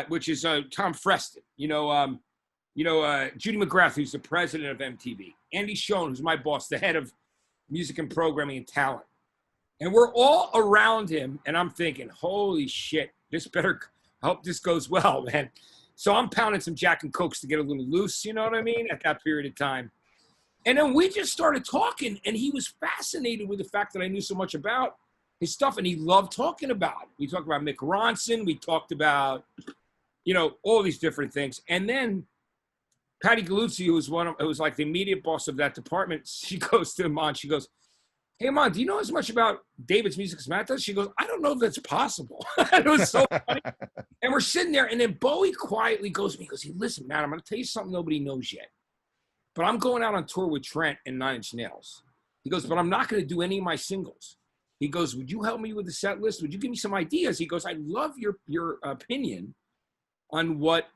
which is Tom Freston, Judy McGrath, who's the president of MTV, Andy Schoen, who's my boss, the head of music and programming and talent. And we're all around him, and I'm thinking, holy shit, I hope this goes well, man. So I'm pounding some Jack and Cokes to get a little loose, you know what I mean, at that period of time. And then we just started talking, and he was fascinated with the fact that I knew so much about his stuff, and he loved talking about it. We talked about Mick Ronson. We talked about, all these different things. And then Patty Galuzzi, who was like the immediate boss of that department, she goes to Iman. She goes, hey, Iman, do you know as much about David's music as Matt does? She goes, I don't know if that's possible. It was so funny. And we're sitting there, and then Bowie quietly goes to me. He goes, hey, listen, Matt, I'm going to tell you something nobody knows yet. But I'm going out on tour with Trent and Nine Inch Nails. He goes, but I'm not going to do any of my singles. He goes, would you help me with the set list? Would you give me some ideas? He goes, I love your opinion. on what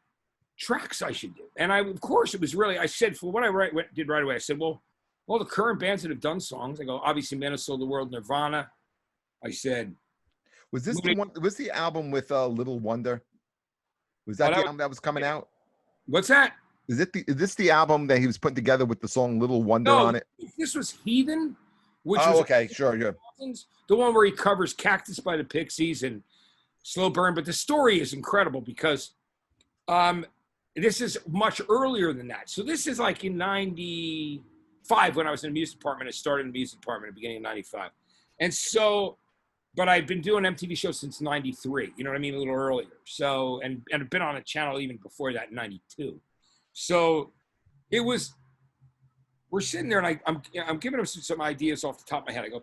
tracks I should do. And of course, it was really, I said, for what I did right away, I said, well, all the current bands that have done songs, I go, obviously, Men Who Sold the World, Nirvana. I said, Was this the one? Was the album with Little Wonder? Was that the album that was coming out? What's that? Is this the album that he was putting together with the song Little Wonder on it? This was Heathen, which was okay, sure. The one where he covers Cactus by the Pixies and Slow Burn. But the story is incredible because this is much earlier than that. So this is like in 95 when I was in the music department. I started in the music department at the beginning of 95. And so, but I've been doing MTV shows since 93, you know what I mean? A little earlier. So, and I've been on a channel even before that in 92. So it was, we're sitting there and I'm giving him some ideas off the top of my head. I go,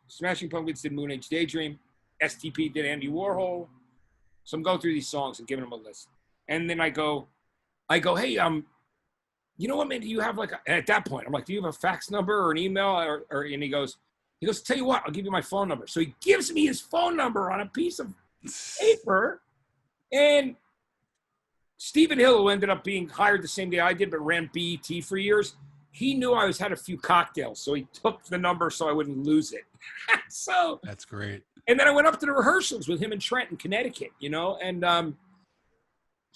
Smashing Pumpkins did Moon Age Daydream. STP did Andy Warhol. So I'm going through these songs and giving him a list. And then I go, hey, you know what, man, do you have at that point, I'm like, do you have a fax number or an email? And he goes, tell you what, I'll give you my phone number. So he gives me his phone number on a piece of paper. And Stephen Hill, who ended up being hired the same day I did, but ran BET for years, he knew I had a few cocktails. So he took the number so I wouldn't lose it. So that's great. And then I went up to the rehearsals with him in Trenton, Connecticut, and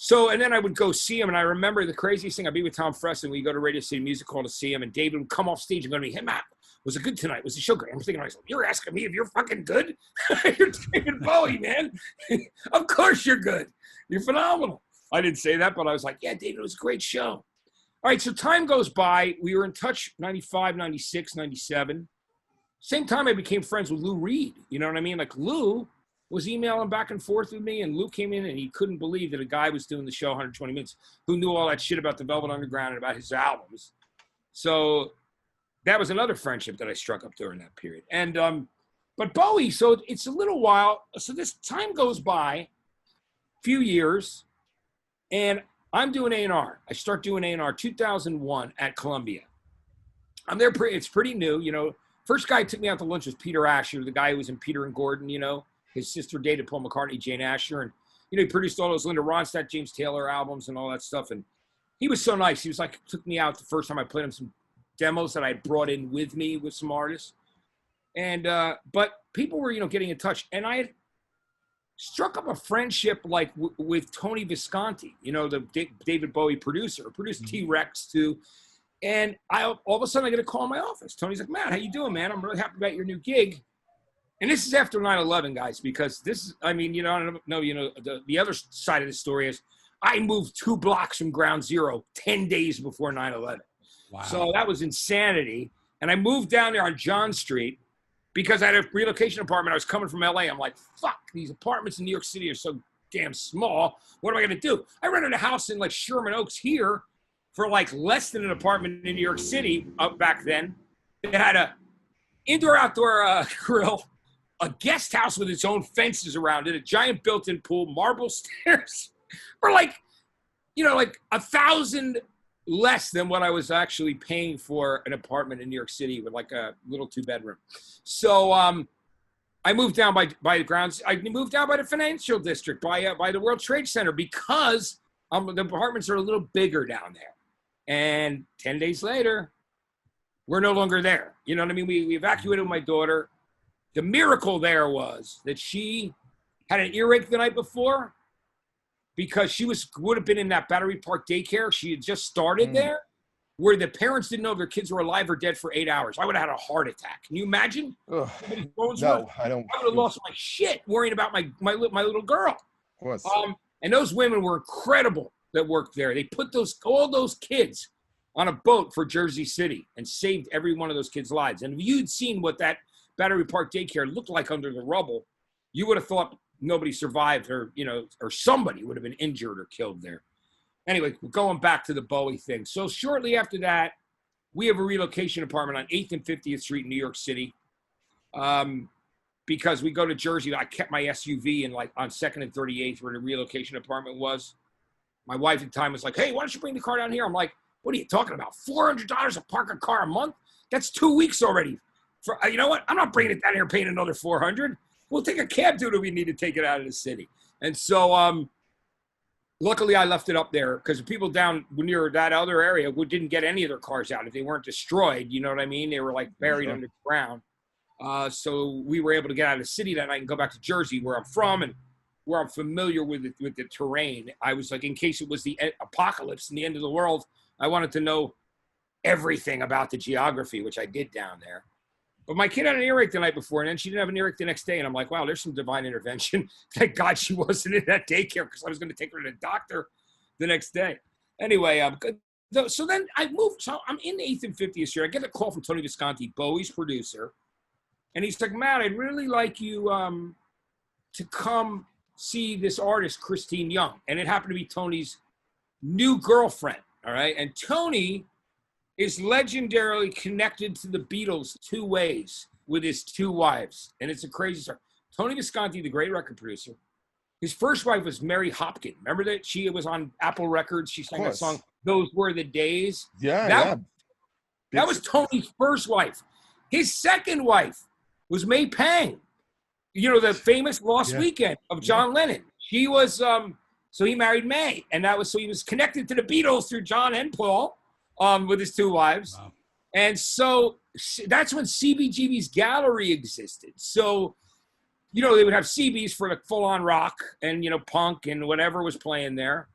so, and then I would go see him, and I remember the craziest thing, I'd be with Tom Fresson, we go to Radio City Music Hall to see him, and David would come off stage and go to me, hey, Matt, was it good tonight? Was the show good? I'm thinking to myself, you're asking me if you're fucking good? You're David Bowie, man. Of course you're good. You're phenomenal. I didn't say that, but I was like, yeah, David, it was a great show. All right, so time goes by. We were in touch 95, 96, 97. Same time I became friends with Lou Reed. You know what I mean? Like Lou was emailing back and forth with me, and Lou came in and he couldn't believe that a guy was doing the show 120 Minutes who knew all that shit about the Velvet Underground and about his albums. So that was another friendship that I struck up during that period. And but Bowie, so it's a little while. So this time goes by, few years, and I'm doing A&R. I start doing A&R 2001 at Columbia. I'm there. It's pretty new, First guy who took me out to lunch was Peter Asher, the guy who was in Peter and Gordon, His sister dated Paul McCartney, Jane Asher. And, he produced all those Linda Ronstadt, James Taylor albums and all that stuff. And he was so nice. He was like, took me out the first time I played him some demos that I had brought in with me with some artists. And, but people were, getting in touch. And I had struck up a friendship with Tony Visconti, the David Bowie producer, who produced T-Rex too. And all of a sudden I get a call in my office. Tony's like, Matt, how you doing, man? I'm really happy about your new gig. And this is after 9/11, guys, because this is, I don't know, the other side of the story is I moved 2 blocks from ground zero 10 days before 9/11. Wow. So that was insanity. And I moved down there on John Street because I had a relocation apartment. I was coming from LA. I'm like, fuck, these apartments in New York City are so damn small. What am I going to do? I rented a house in Sherman Oaks here for less than an apartment in New York City back then. It had a indoor-outdoor grill, a guest house with its own fences around it, a giant built-in pool, marble stairs, for $1,000 less than what I was actually paying for an apartment in New York City with a little 2-bedroom. So I moved down by the grounds. I moved down by the financial district, by the World Trade Center, because the apartments are a little bigger down there. And 10 days later, we're no longer there. You know what I mean? We evacuated with my daughter. The miracle there was that she had an earache the night before because she would have been in that Battery Park daycare. She had just started there, where the parents didn't know if their kids were alive or dead for 8 hours. I would have had a heart attack. Can you imagine? No, I don't. I would have lost my shit worrying about my little girl. Of course. And those women were incredible that worked there. They put all those kids on a boat for Jersey City and saved every one of those kids' lives. And if you'd seen what that Battery Park daycare looked like under the rubble, you would have thought nobody survived, or somebody would have been injured or killed there. Anyway, going back to the Bowie thing. So shortly after that, we have a relocation apartment on 8th and 50th Street in New York City. Because we go to Jersey, I kept my SUV in on 2nd and 38th where the relocation apartment was. My wife at the time was like, hey, why don't you bring the car down here? I'm like, what are you talking about? $400 to park a car a month? That's 2 weeks already. You know what? I'm not bringing it down here paying another $400. We'll take a cab to it if we need to take it out of the city. And so luckily I left it up there because the people down near that other area who didn't get any of their cars out if they weren't destroyed. You know what I mean? They were like buried underground. So we were able to get out of the city that night and go back to Jersey, where I'm from and where I'm familiar with the terrain. I was like, in case it was the apocalypse and the end of the world, I wanted to know everything about the geography, which I did down there. But my kid had an earache the night before, and then she didn't have an earache the next day. And I'm like, wow, there's some divine intervention. Thank God she wasn't in that daycare because I was going to take her to the doctor the next day. Anyway, so then I moved. So I'm in the 8th and 50th year. I get a call from Tony Visconti, Bowie's producer. And he's like, Matt, I'd really like you to come see this artist, Christine Young. And it happened to be Tony's new girlfriend, all right? And Tony is legendarily connected to the Beatles 2 ways with his 2 wives. And it's a crazy story. Tony Visconti, the great record producer, his first wife was Mary Hopkin. Remember that? She was on Apple Records. She sang that song, Those Were the Days. That was Tony's first wife. His second wife was May Pang. You know, the famous Lost Weekend of John Lennon. She was, so he married May. And so he was connected to the Beatles through John and Paul. With his 2 wives. Wow. And so that's when CBGB's Gallery existed. So, you know, they would have CBs for like full-on rock and, you know, punk and whatever was playing there,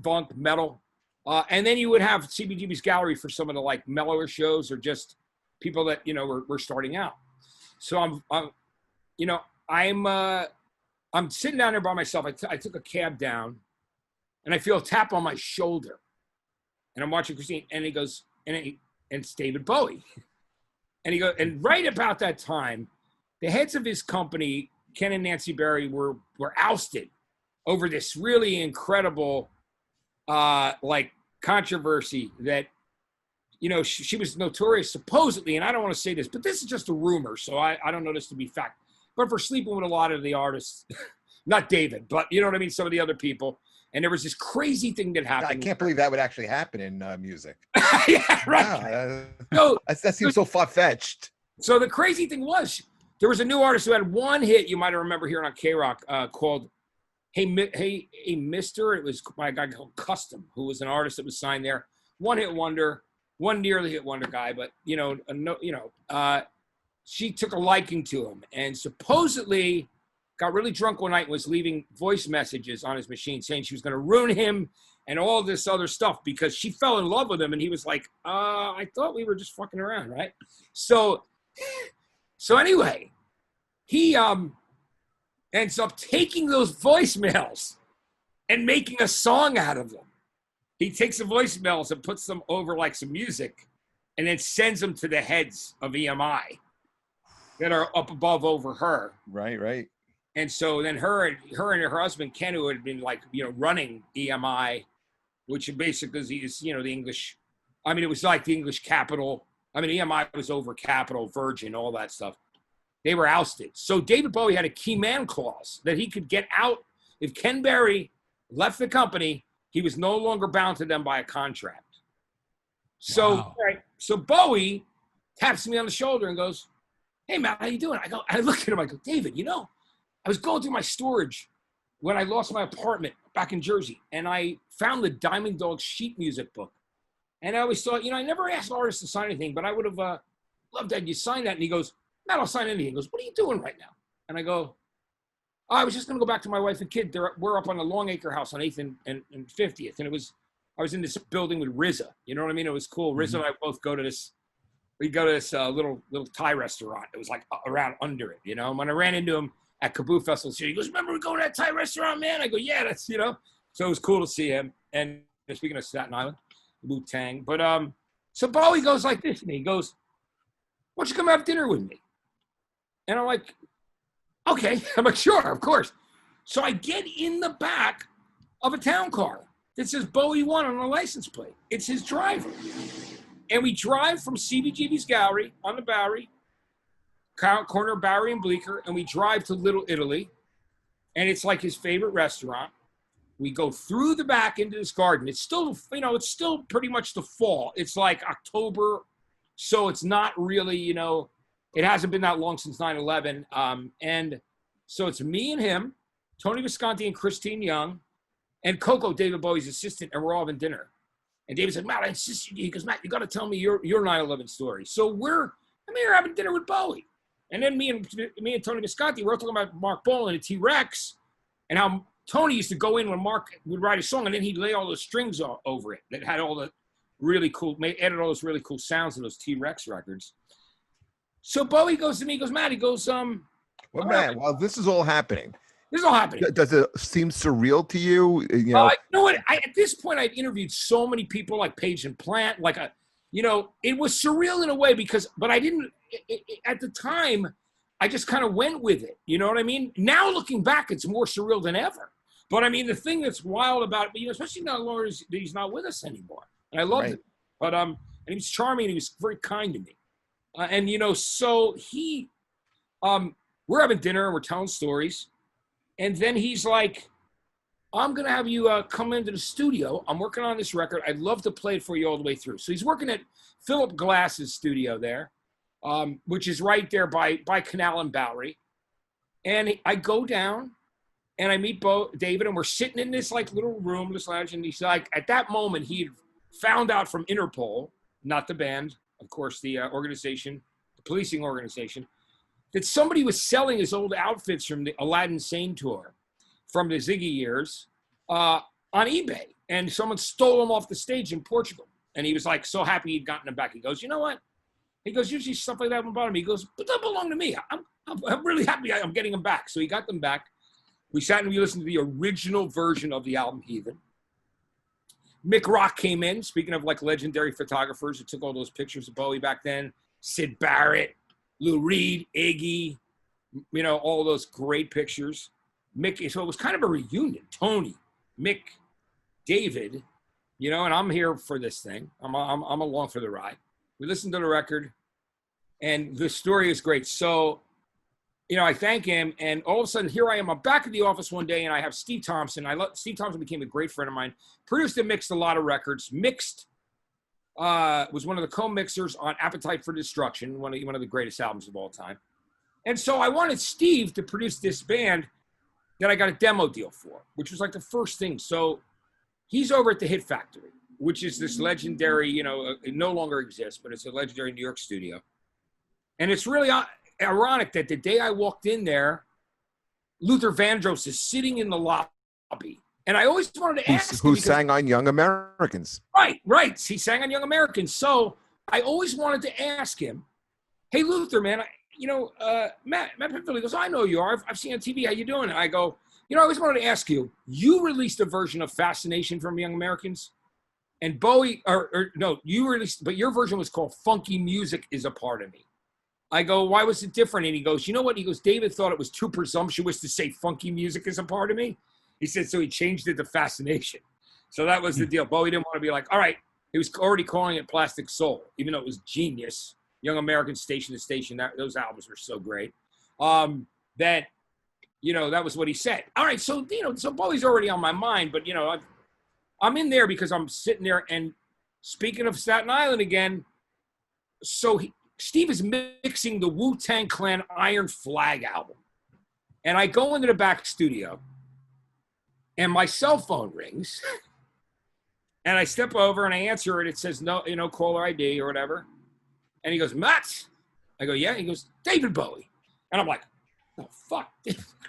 funk, metal. And then you would have CBGB's Gallery for some of the like mellower shows or just people that, you know, were starting out. So I'm sitting down there by myself. I took a cab down and I feel a tap on my shoulder. And I'm watching Christine, and he goes, and it's David Bowie. And he goes, and right about that time, the heads of his company, Ken and Nancy Berry, were ousted over this really incredible, like controversy that, you know, she was notorious supposedly, and I don't want to say this, but this is just a rumor, so I don't know this to be fact, but for sleeping with a lot of the artists, not David, but you know what I mean, some of the other people. And there was this crazy thing that happened. I can't believe that would actually happen in music. Yeah, right. Wow, that seems so far-fetched. So the crazy thing was, there was a new artist who had 1 hit you might remember hearing on K-Rock called Hey Mister. It was by a guy called Custom, who was an artist that was signed there. 1-hit wonder, one nearly hit wonder guy, but she took a liking to him and supposedly got really drunk one night and was leaving voice messages on his machine saying she was going to ruin him and all this other stuff because she fell in love with him. And he was like, I thought we were just fucking around, right? So anyway, he ends up taking those voicemails and making a song out of them. He takes the voicemails and puts them over like some music and then sends them to the heads of EMI that are up above over her. Right. And so then her and her husband, Ken, who had been like, you know, running EMI, which basically is, you know, the English, I mean, it was like the English capital. I mean, EMI was over Capital, Virgin, all that stuff. They were ousted. So David Bowie had a key man clause that he could get out. If Ken Berry left the company, he was no longer bound to them by a contract. So, wow. Right, so Bowie taps me on the shoulder and goes, hey, Matt, how you doing? I look at him, I go, David, you know, I was going through my storage when I lost my apartment back in Jersey, and I found the Diamond Dog sheet music book. And I always thought, you know, I never asked artists to sign anything, but I would have loved that you sign that. And he goes, Matt, I'll sign anything. He goes, what are you doing right now? And I go, I was just going to go back to my wife and kid. We're up on the Longacre house on 8th and 50th. And I was in this building with RZA. You know what I mean? It was cool. RZA and I both go to this little Thai restaurant. It was like around under it, you know? And when I ran into him at Kaboo Festival, he goes, remember we go to that Thai restaurant, man? I go, yeah, that's, you know. So it was cool to see him. And speaking of Staten Island, Wu-Tang. But so Bowie goes like this to me. He goes, why don't you come have dinner with me? And I'm like, okay. I'm like, sure, of course. So I get in the back of a town car that says Bowie 1 on the license plate. It's his driver. And we drive from CBGB's Gallery on the Bowery, corner of Bowery and Bleecker, and we drive to Little Italy. And it's like his favorite restaurant. We go through the back into this garden. It's still, you know, it's still pretty much the fall. It's like October. So it's not really, you know, it hasn't been that long since 9/11. And so it's me and him, Tony Visconti and Christine Young. and Coco, David Bowie's assistant, and we're all having dinner. And David said, Matt, I insist. He goes, Matt, you got to tell me your 9/11 story. So I'm here having dinner with Bowie. And then me and Tony Visconti, we're talking about Mark Bolan and T-Rex and how Tony used to go in when Mark would write a song and then he'd lay all the strings over it that had all the really cool, added all those really cool sounds to those T-Rex records. So Bowie goes to me, he goes, Matt, he goes, well, Matt, while this is all happening, does it seem surreal to you? You know, you know what? At this point, I'd interviewed so many people like Page and Plant, it was surreal in a way but I didn't, at the time, I just kind of went with it. You know what I mean? Now looking back, it's more surreal than ever. But I mean, the thing that's wild about it, especially now that he's not with us anymore. And I loved it. But, and he was charming and he was very kind to me. So we're having dinner and we're telling stories. And then he's like, I'm going to have you come into the studio. I'm working on this record. I'd love to play it for you all the way through. So he's working at Philip Glass's studio there, which is right there by Canal and Bowery. And I go down and I meet David, and we're sitting in this little room, this lounge. And he's like, at that moment, he found out from Interpol, not the band, of course, the organization, the policing organization, that somebody was selling his old outfits from the Aladdin Sane tour from the Ziggy years on eBay. And someone stole them off the stage in Portugal. And he was so happy he'd gotten them back. He goes, you know what? He goes, usually stuff like that won't bother me. He goes, but they belong to me. I'm really happy I'm getting them back. So he got them back. We sat and we listened to the original version of the album Heathen. Mick Rock came in, speaking of legendary photographers who took all those pictures of Bowie back then. Sid Barrett, Lou Reed, Iggy, all those great pictures. Mick, so it was kind of a reunion. Tony, Mick, David, and I'm here for this thing. I'm along for the ride. We listened to the record, and the story is great. So, I thank him, and all of a sudden, here I am. I'm back at the office one day, and I have Steve Thompson. Steve Thompson became a great friend of mine. Produced and mixed a lot of records. Was one of the co-mixers on Appetite for Destruction, one of the greatest albums of all time. And so I wanted Steve to produce this band that I got a demo deal for, which was the first thing. So he's over at the Hit Factory, which is this legendary, it no longer exists, but it's a legendary New York studio. And it's really ironic that the day I walked in there, Luther Vandross is sitting in the lobby. And I always wanted to ask him. Who sang on Young Americans. Right. He sang on Young Americans. So I always wanted to ask him, hey, Luther, man, Matt Pinfield, he goes, I know you are. I've seen you on TV. How you doing? And I go, I always wanted to ask you, you released a version of Fascination from Young Americans? And Bowie, no, you released, but your version was called Funky Music Is a Part of Me. I go, why was it different? And he goes, you know what? He goes, David thought it was too presumptuous to say funky music is a part of me. He said, so he changed it to Fascination. So that was the deal. Bowie didn't want to be like, all right. He was already calling it Plastic Soul, even though it was genius. Young American, Station to Station, those albums were so great. That was what he said. All right, so, so Bowie's already on my mind, but, I'm in there because I'm sitting there, and speaking of Staten Island again, so Steve is mixing the Wu-Tang Clan Iron Flag album. And I go into the back studio, and my cell phone rings, and I step over and I answer it. It says, no, caller ID or whatever. And he goes, Matt. I go, yeah. He goes, David Bowie. And I'm like, oh, fuck.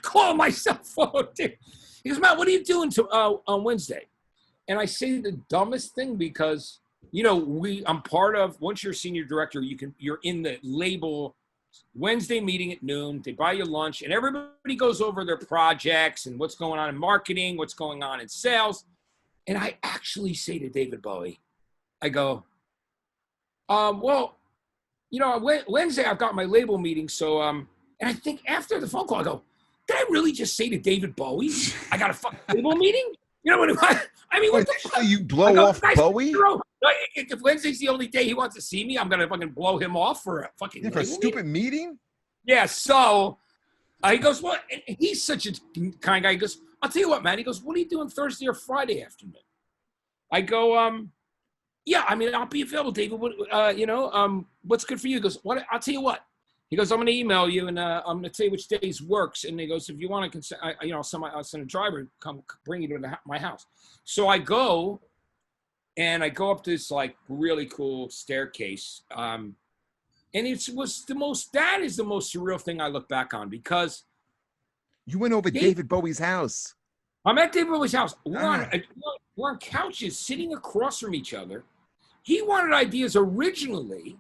Call my cell phone. Dude. He goes, Matt, what are you doing on Wednesday? And I say the dumbest thing because, I'm part of, once you're a senior director, you're in the label Wednesday meeting at noon. They buy you lunch, and everybody goes over their projects and what's going on in marketing, what's going on in sales. And I actually say to David Bowie, I go, Wednesday I've got my label meeting. So, and I think after the phone call, I go, did I really just say to David Bowie, I got a fucking label meeting? What the fuck? You blow off Bowie? If Wednesday's the only day he wants to see me, I'm going to fucking blow him off for a fucking for a stupid meeting? Yeah, so he goes, well, and he's such a kind guy. He goes, I'll tell you what, man. He goes, what are you doing Thursday or Friday afternoon? I go, yeah, I'll be available, David. What's good for you? He goes, what? I'll tell you what. He goes, I'm going to email you, and I'm going to tell you which days works. And he goes, if you want to, I'll send a driver to come bring you to my house. So I go, and I go up this like really cool staircase. And that is the most surreal thing I look back on, because you went over David Bowie's house. I'm at David Bowie's house. We're on couches sitting across from each other. He wanted ideas originally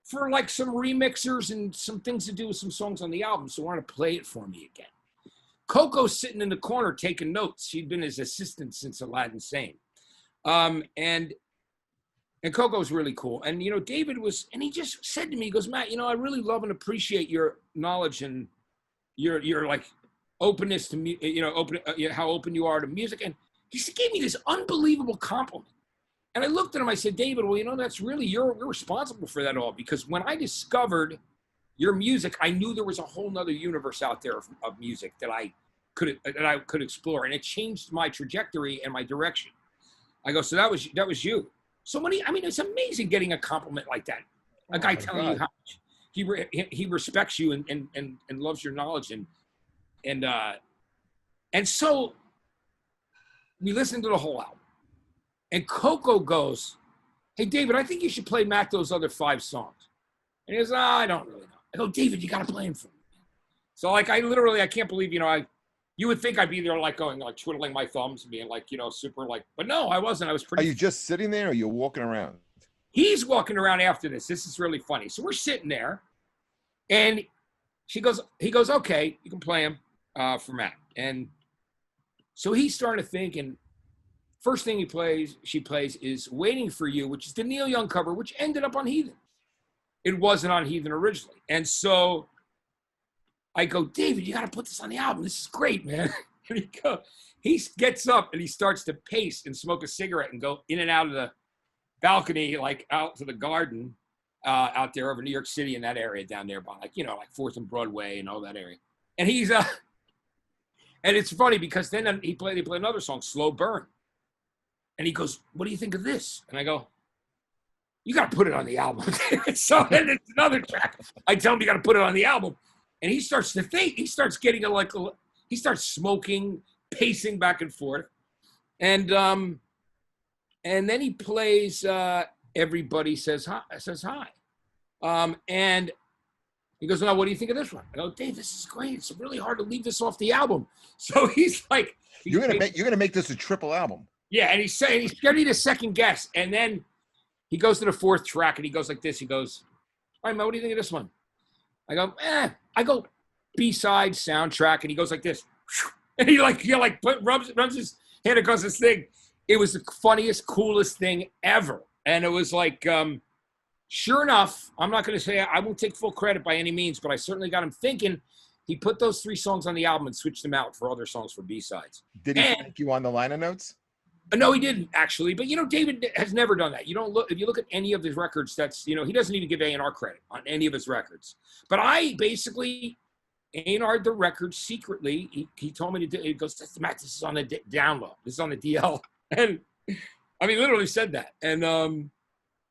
for like some remixers and some things to do with some songs on the album. So wanted to play it for me again. Coco's sitting in the corner taking notes. She'd been his assistant since Aladdin Sane. And Coco's really cool. And, David and he just said to me, he goes, Matt, I really love and appreciate your knowledge and your like openness to, how open you are to music. And he gave me this unbelievable compliment. And I looked at him, I said, David, well, that's really, you're responsible for that all, because when I discovered your music, I knew there was a whole nother universe out there of music that I could explore. And it changed my trajectory and my direction. I go, so that was you. So it's amazing getting a compliment like that. A guy telling you how much he respects you and loves your knowledge. And so we listened to the whole album. And Coco goes, hey, David, I think you should play Matt those other 5 songs. And he goes, I don't really know. I go, David, you got to play them for me. So like, I can't believe, you would think I'd be there like going, like twiddling my thumbs and being like, super like, but no, I wasn't. I was pretty. Are you just sitting there, or are you walking around? He's walking around after this. This is really funny. So we're sitting there, and he goes, okay, you can play him for Matt. And so he's starting to think, and first thing she plays is Waiting for You, which is the Neil Young cover, which ended up on Heathen. It wasn't on Heathen originally. And so I go, David, you got to put this on the album. This is great, man. And he gets up and he starts to pace and smoke a cigarette and go in and out of the balcony, like out to the garden out there over New York City in that area down there by like 4th and Broadway and all that area. And he's, and it's funny because then they play another song, Slow Burn. And he goes, what do you think of this? And I go, you got to put it on the album. So then it's another track. I tell him you got to put it on the album. And he starts to think. He starts getting he starts smoking, pacing back and forth. And then he plays Everybody Says Hi. And he goes, now, what do you think of this one? I go, Dave, this is great. It's really hard to leave this off the album. So he's like, you're gonna make this a triple album. Yeah, and he's ready to second guess. And then he goes to the 4th track and he goes like this. He goes, all right, man, what do you think of this one? I go, I go B-side soundtrack, and he goes like this. And he rubs his hand across this thing. It was the funniest, coolest thing ever. And it was like, sure enough, I'm not going to say I won't take full credit by any means, but I certainly got him thinking. He put those 3 songs on the album and switched them out for other songs for B-sides. Did he thank you on the liner notes? No, he didn't actually. But David has never done that. If you look at any of his records, that's he doesn't even give A&R credit on any of his records. But I basically A&R'd the record secretly. He told me to do. He goes, Matt, this is on the download. This is on the DL, and literally said that. And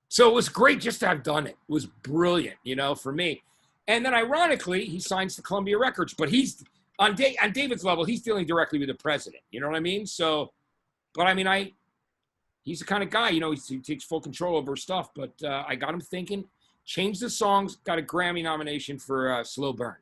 so it was great just to have done it. It was brilliant, for me. And then ironically, he signs to Columbia Records, but he's on David's level. He's dealing directly with the president. You know what I mean? So. But he's the kind of guy, he takes full control over stuff. But I got him thinking, changed the songs, got a Grammy nomination for Slow Burn,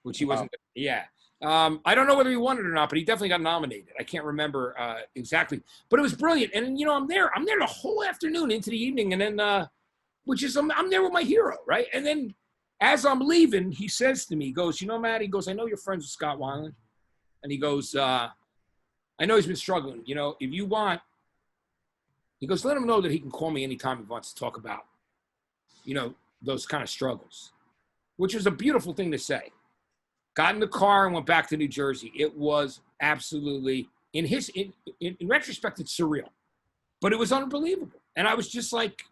which he wasn't. Yeah. I don't know whether he won it or not, but he definitely got nominated. I can't remember exactly, but it was brilliant. And I'm there the whole afternoon into the evening. And then, I'm there with my hero. Right. And then as I'm leaving, he says to me, he goes, Matt, he goes, I know you're friends with Scott Weiland. And he goes, I know he's been struggling. If you want, he goes, let him know that he can call me anytime he wants to talk about, those kind of struggles, which was a beautiful thing to say. Got in the car and went back to New Jersey. It was absolutely, in retrospect, it's surreal, but it was unbelievable. And I was just like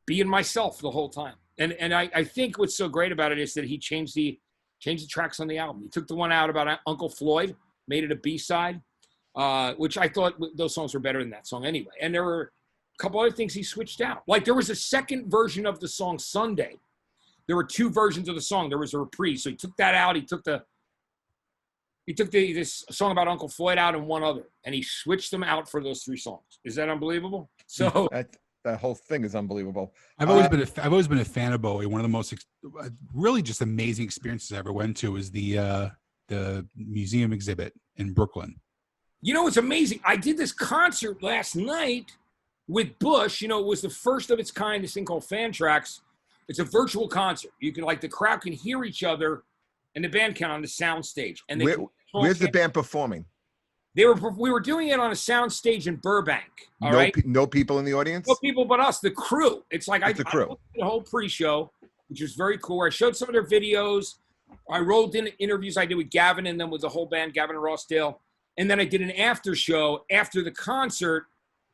being myself the whole time. And I think what's so great about it is that he changed the tracks on the album. He took the one out about Uncle Floyd, made it a B-side. Which I thought those songs were better than that song anyway. And there were a couple other things he switched out. Like there was a second version of the song Sunday there were 2 versions of the song. There was a reprise. So he took that out. He took this song about Uncle Floyd out and one other, and he switched them out for those 3 songs. Is that unbelievable? So that whole thing is unbelievable. I've always been a fan of Bowie. One of the most really just amazing experiences I ever went to is the museum exhibit in Brooklyn. You know, it's amazing. I did this concert last night with Bush. You know, it was the first of its kind, this thing called Fan Tracks. It's a virtual concert. You can, like, the crowd can hear each other and the band can on the sound stage. And where's the band performing? We were doing it on a sound stage in Burbank. All right? No people in the audience? No people but us, the crew. It's like the crew. I did the whole pre-show, which was very cool. I showed some of their videos. I rolled in interviews I did with Gavin and then with the whole band, Gavin and Rossdale. And then I did an after show after the concert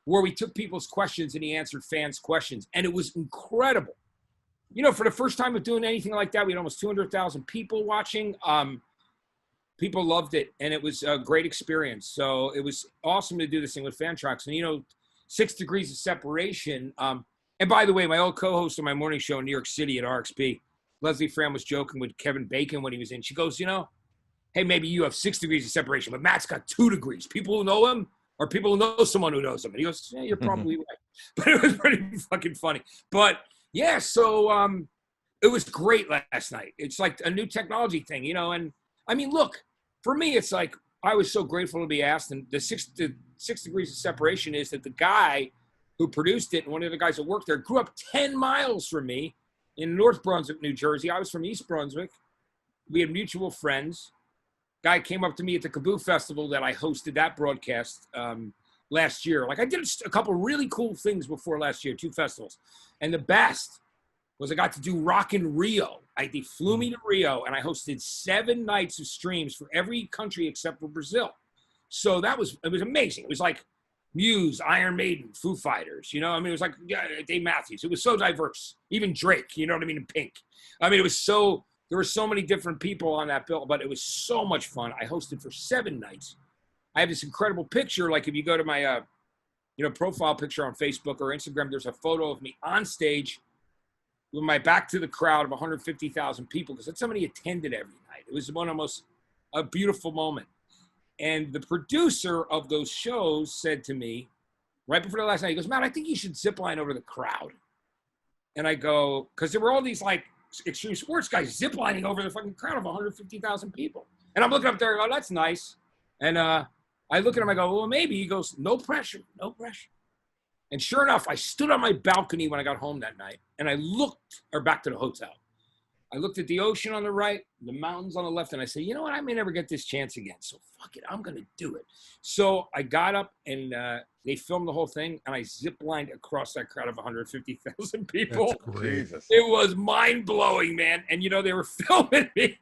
where we took people's questions and he answered fans' questions. And it was incredible. You know, for the first time of doing anything like that, we had almost 200,000 people watching. People loved it, and it was a great experience. So it was awesome to do this thing with Fan Tracks. And, you know, 6 Degrees of Separation. And by the way, my old co-host of my morning show in New York City at RXP, Leslie Fran, was joking with Kevin Bacon when he was in. She goes, you know, hey, maybe you have 6 degrees of separation, but Matt's got 2 degrees. People who know him or people who know someone who knows him. And he goes, yeah, you're probably right. But it was pretty fucking funny. But, yeah, so it was great last night. It's like a new technology thing, you know. And, I mean, look, for me, it's like I was so grateful to be asked. And the 6 Degrees of Separation is that the guy who produced it and one of the guys that worked there grew up 10 miles from me in North Brunswick, New Jersey. I was from East Brunswick. We had mutual friends. Guy came up to me at the Kaboo Festival that I hosted that broadcast last year. Like, I did a couple really cool things before last year, 2 festivals. And the best was I got to do Rock in Rio. They flew me to Rio, and I hosted 7 nights of streams for every country except for Brazil. So it was amazing. It was like Muse, Iron Maiden, Foo Fighters, you know? I mean, it was like Dave Matthews. It was so diverse. Even Drake, you know what I mean, in Pink. I mean, there were so many different people on that bill, but it was so much fun. I hosted for 7 nights. I have this incredible picture. Like, if you go to my, profile picture on Facebook or Instagram, there's a photo of me on stage with my back to the crowd of 150,000 people, because that's how many attended every night. It was a beautiful moment. And the producer of those shows said to me right before the last night, he goes, Matt, I think you should zip line over the crowd. And I go, because there were all these like extreme sports guys ziplining over the fucking crowd of 150,000 people. And I'm looking up there, oh, that's nice. And I look at him, I go, well, maybe. He goes, no pressure, no pressure. And sure enough, I stood on my balcony when I got home that night, and I back to the hotel. I looked at the ocean on the right, the mountains on the left, and I said, you know what? I may never get this chance again, so fuck it. I'm going to do it. So I got up, and they filmed the whole thing, and I zip-lined across that crowd of 150,000 people. That's great. It was mind-blowing, man. And, you know, they were filming me.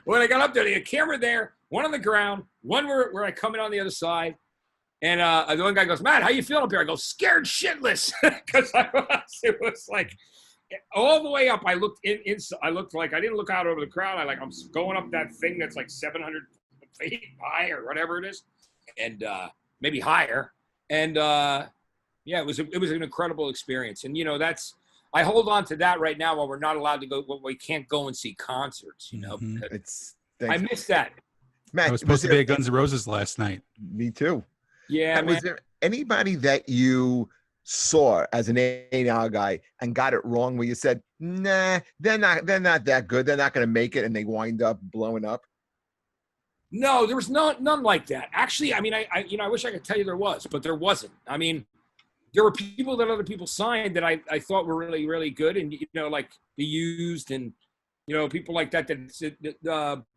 When I got up there, they had a camera there, one on the ground, one where I come in on the other side. And the one guy goes, Matt, how you feeling up here? I go, scared shitless. Because it was like all the way up. I looked I looked like I didn't look out over the crowd. I'm going up that thing that's like 700 feet high or whatever it is. And maybe higher. And it was an incredible experience. And, you know, I hold on to that right now while we're not allowed to go, we can't go and see concerts, you know. Mm-hmm. I miss that. Matt, I was supposed to be at Guns N' Roses last night. Me too. Yeah. Was there anybody that you saw as an A&R guy and got it wrong where you said, nah, they're not that good. They're not going to make it, and they wind up blowing up? No, there was none like that. Actually, I mean, I wish I could tell you there was, but there wasn't. I mean, there were people that other people signed that I thought were really, really good. And, you know, like The Used and, you know, people like that,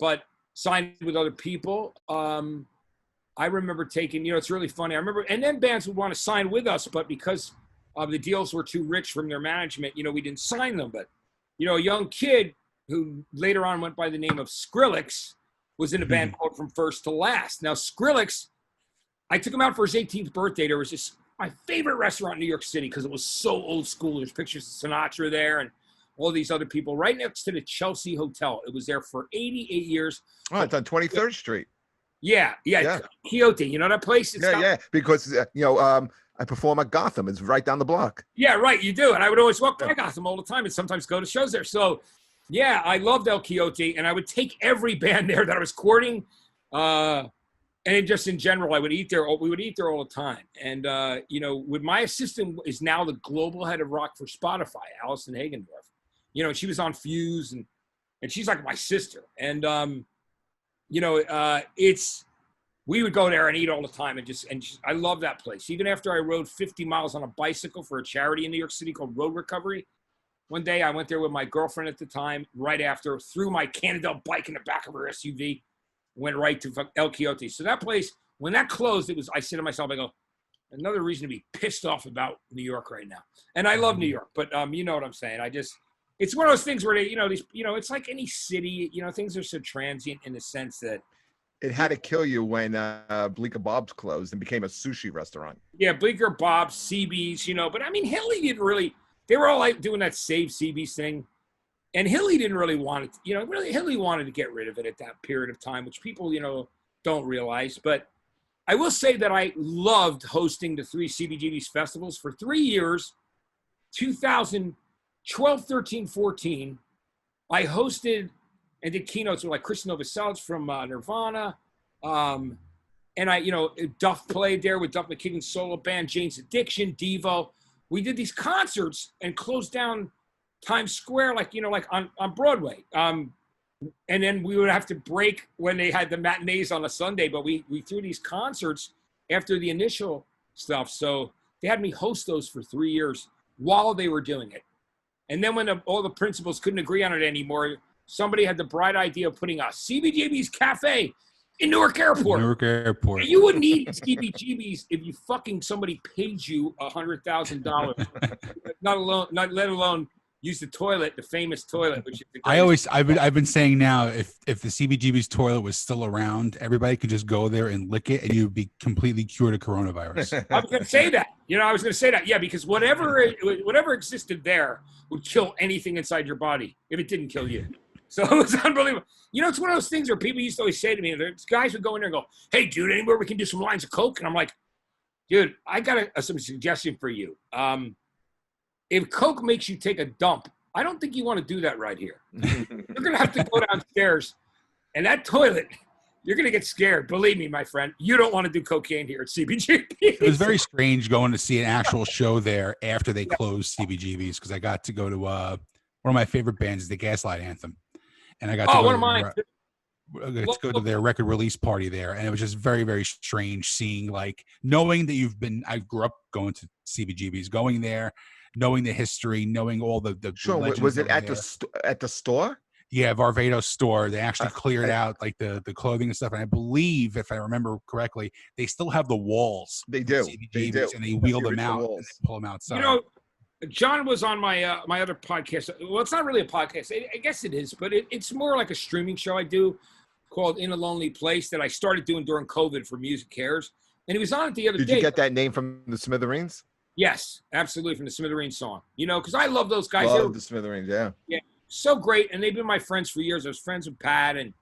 but signed with other people. I remember taking, you know, it's really funny. I remember, and then bands would want to sign with us, but because the deals were too rich from their management, you know, we didn't sign them. But, you know, a young kid who later on went by the name of Skrillex was in a band called From First to Last. Now, Skrillex, I took him out for his 18th birthday. There was my favorite restaurant in New York City because it was so old school. There's pictures of Sinatra there and all these other people right next to the Chelsea Hotel. It was there for 88 years. Oh, it's on 23rd Street. Yeah. Quixote, you know that place? Because, I perform at Gotham. It's right down the block. Yeah, right, you do. And I would always walk by Gotham all the time and sometimes go to shows there. So Yeah, I loved El Quixote, and I would take every band there that I was courting, and just in general, I would eat there. We would eat there all the time. And with my assistant is now the global head of rock for Spotify, Alison Hagendorf. She was on Fuse, and she's like my sister. And we would go there and eat all the time, and I love that place. Even after I rode 50 miles on a bicycle for a charity in New York City called Road Recovery. One day I went there with my girlfriend at the time, right after, threw my Cannondale bike in the back of her SUV, went right to El Quixote. So that place, when that closed, I said to myself, I go, another reason to be pissed off about New York right now. And I love New York, but you know what I'm saying. It's one of those things where it's like any city, things are so transient in the sense that. It had to kill you when Bleecker Bob's closed and became a sushi restaurant. Yeah, Bleecker Bob's, CB's, but I mean, Hilly didn't really. They were all like doing that Save CB's thing. And Hilly didn't really want it. Hilly wanted to get rid of it at that period of time, which people, don't realize. But I will say that I loved hosting the 3 CBGB's festivals for 3 years, 2012, 13, 14. I hosted and did keynotes with like Chris Novoselic from Nirvana. And Duff played there with Duff McKagan's solo band, Jane's Addiction, Devo. We did these concerts and closed down Times Square, like on Broadway. And then we would have to break when they had the matinees on a Sunday, but we threw these concerts after the initial stuff. So they had me host those for 3 years while they were doing it. And then when all the principals couldn't agree on it anymore, somebody had the bright idea of putting a CBGB's Cafe in Newark Airport. And you wouldn't eat CBGB's if you somebody paid you $100,000, let alone use the toilet, the famous toilet. Which is I've been saying now, if the CBGB's toilet was still around, everybody could just go there and lick it, and you'd be completely cured of coronavirus. I was going to say that. Yeah, because whatever existed there would kill anything inside your body if it didn't kill you. So it was unbelievable. It's one of those things where people used to always say to me, guys would go in there and go, "Hey, dude, anywhere we can do some lines of coke?" And I'm like, dude, I got some suggestion for you. If coke makes you take a dump, I don't think you want to do that right here. You're going to have to go downstairs, and that toilet, you're going to get scared. Believe me, my friend, you don't want to do cocaine here at CBGB. It was very strange going to see an actual show there after they closed CBGB's, because I got to go to one of my favorite bands, the Gaslight Anthem. And I got to go to their record release party there. And it was just very, very strange seeing, knowing that I grew up going to CBGB's, going there, knowing the history, knowing all the Sure. Was it at the store? Yeah, Varvatos store. They actually cleared out the clothing and stuff. And I believe, if I remember correctly, they still have the walls. They do. They do. And they wheel them out and pull them outside. John was on my my other podcast. Well, it's not really a podcast. I guess it is, but it's more like a streaming show I do called In a Lonely Place that I started doing during COVID for Music Cares. And he was on it the other day. Did you get that name from the Smithereens? Yes, absolutely, from the Smithereens song. Because I love those guys. Love the Smithereens, yeah. Yeah, so great. And they've been my friends for years. I was friends with Pat. And,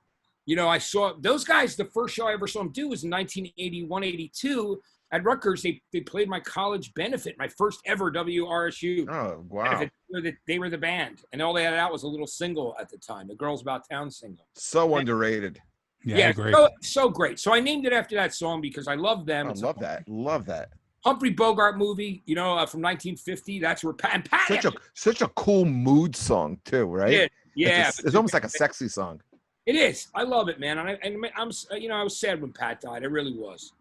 I saw those guys, the first show I ever saw them do was in 1981, 82. At Rutgers, they played my college benefit, my first ever WRSU. Oh, wow. Benefit. They were the band. And all they had out was a little single at the time, the Girls About Town single. So underrated. Yeah, great. So great. So I named it after that song because I love them. I love that. Love that. Humphrey Bogart movie, from 1950. That's where Pat. Such a cool mood song, too, right? Yeah. It's almost like a sexy song. It is. I love it, man. And I'm I was sad when Pat died. I really was,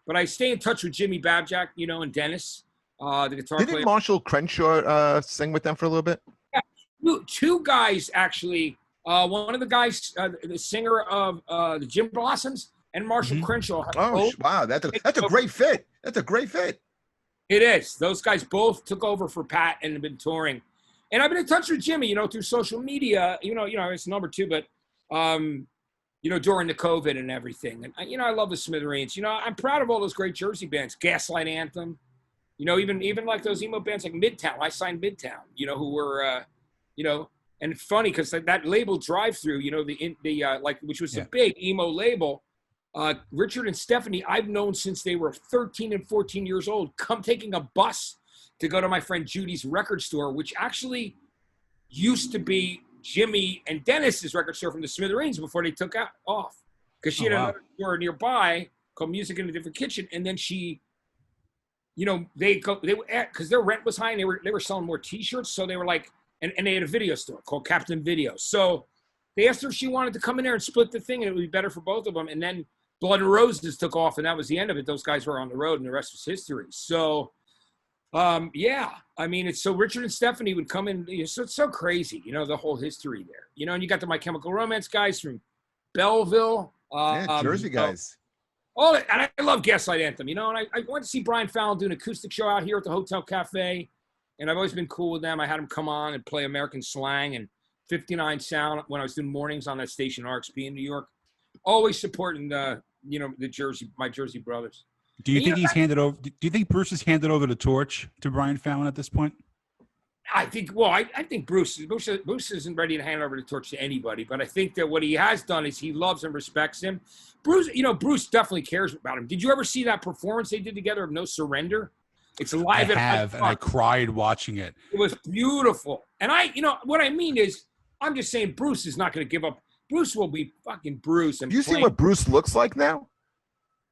But I stay in touch with Jimmy Babjack, and Dennis, the guitar player. Didn't Marshall Crenshaw sing with them for a little bit? Yeah, two guys, actually. One of the guys, the singer of the Jim Blossoms, and Marshall Crenshaw. Oh, wow. That's a great fit. That's a great fit. It is. Those guys both took over for Pat and have been touring. And I've been in touch with Jimmy, through social media. It's number 2, but during the COVID and everything. And, I love the Smithereens. I'm proud of all those great Jersey bands. Gaslight Anthem. Even like those emo bands like Midtown. I signed Midtown, who were, and it's funny because that label Drive Through, which was a big emo label. Richard and Stephanie, I've known since they were 13 and 14 years old, taking a bus to go to my friend Judy's record store, which actually used to be Jimmy and Dennis's record store from the Smithereens before they took off. Because she had another store nearby called Music in a Different Kitchen. And then she, you know, because their rent was high and they were selling more T-shirts. So they were like, and they had a video store called Captain Video. So they asked her if she wanted to come in there and split the thing and it would be better for both of them. And then Blood and Roses took off and that was the end of it. Those guys were on the road and the rest was history. So, yeah, I mean, it's so Richard and Stephanie would come in. It's so crazy, you know, the whole history there, you know, and you got the My Chemical Romance guys from Belleville. Jersey guys. Oh, and I love Gaslight Anthem, you know, and I went to see Brian Fallon do an acoustic show out here at the Hotel Cafe, and I've always been cool with them. I had him come on and play American Slang and 59 Sound when I was doing mornings on that station, RXP in New York. Always supporting you know, my Jersey brothers. Do you think he's handed over? Do you think Bruce has handed over the torch to Brian Fallon at this point? I think, well, I think Bruce isn't ready to hand over the torch to anybody, but I think that what he has done is he loves and respects him. Bruce, you know, Bruce definitely cares about him. Did you ever see that performance they did together of No Surrender? It's live. I have, and I cried watching it. It was beautiful. And you know, what I mean is, I'm just saying Bruce is not going to give up. Bruce will be fucking Bruce. And you see what Bruce looks like now?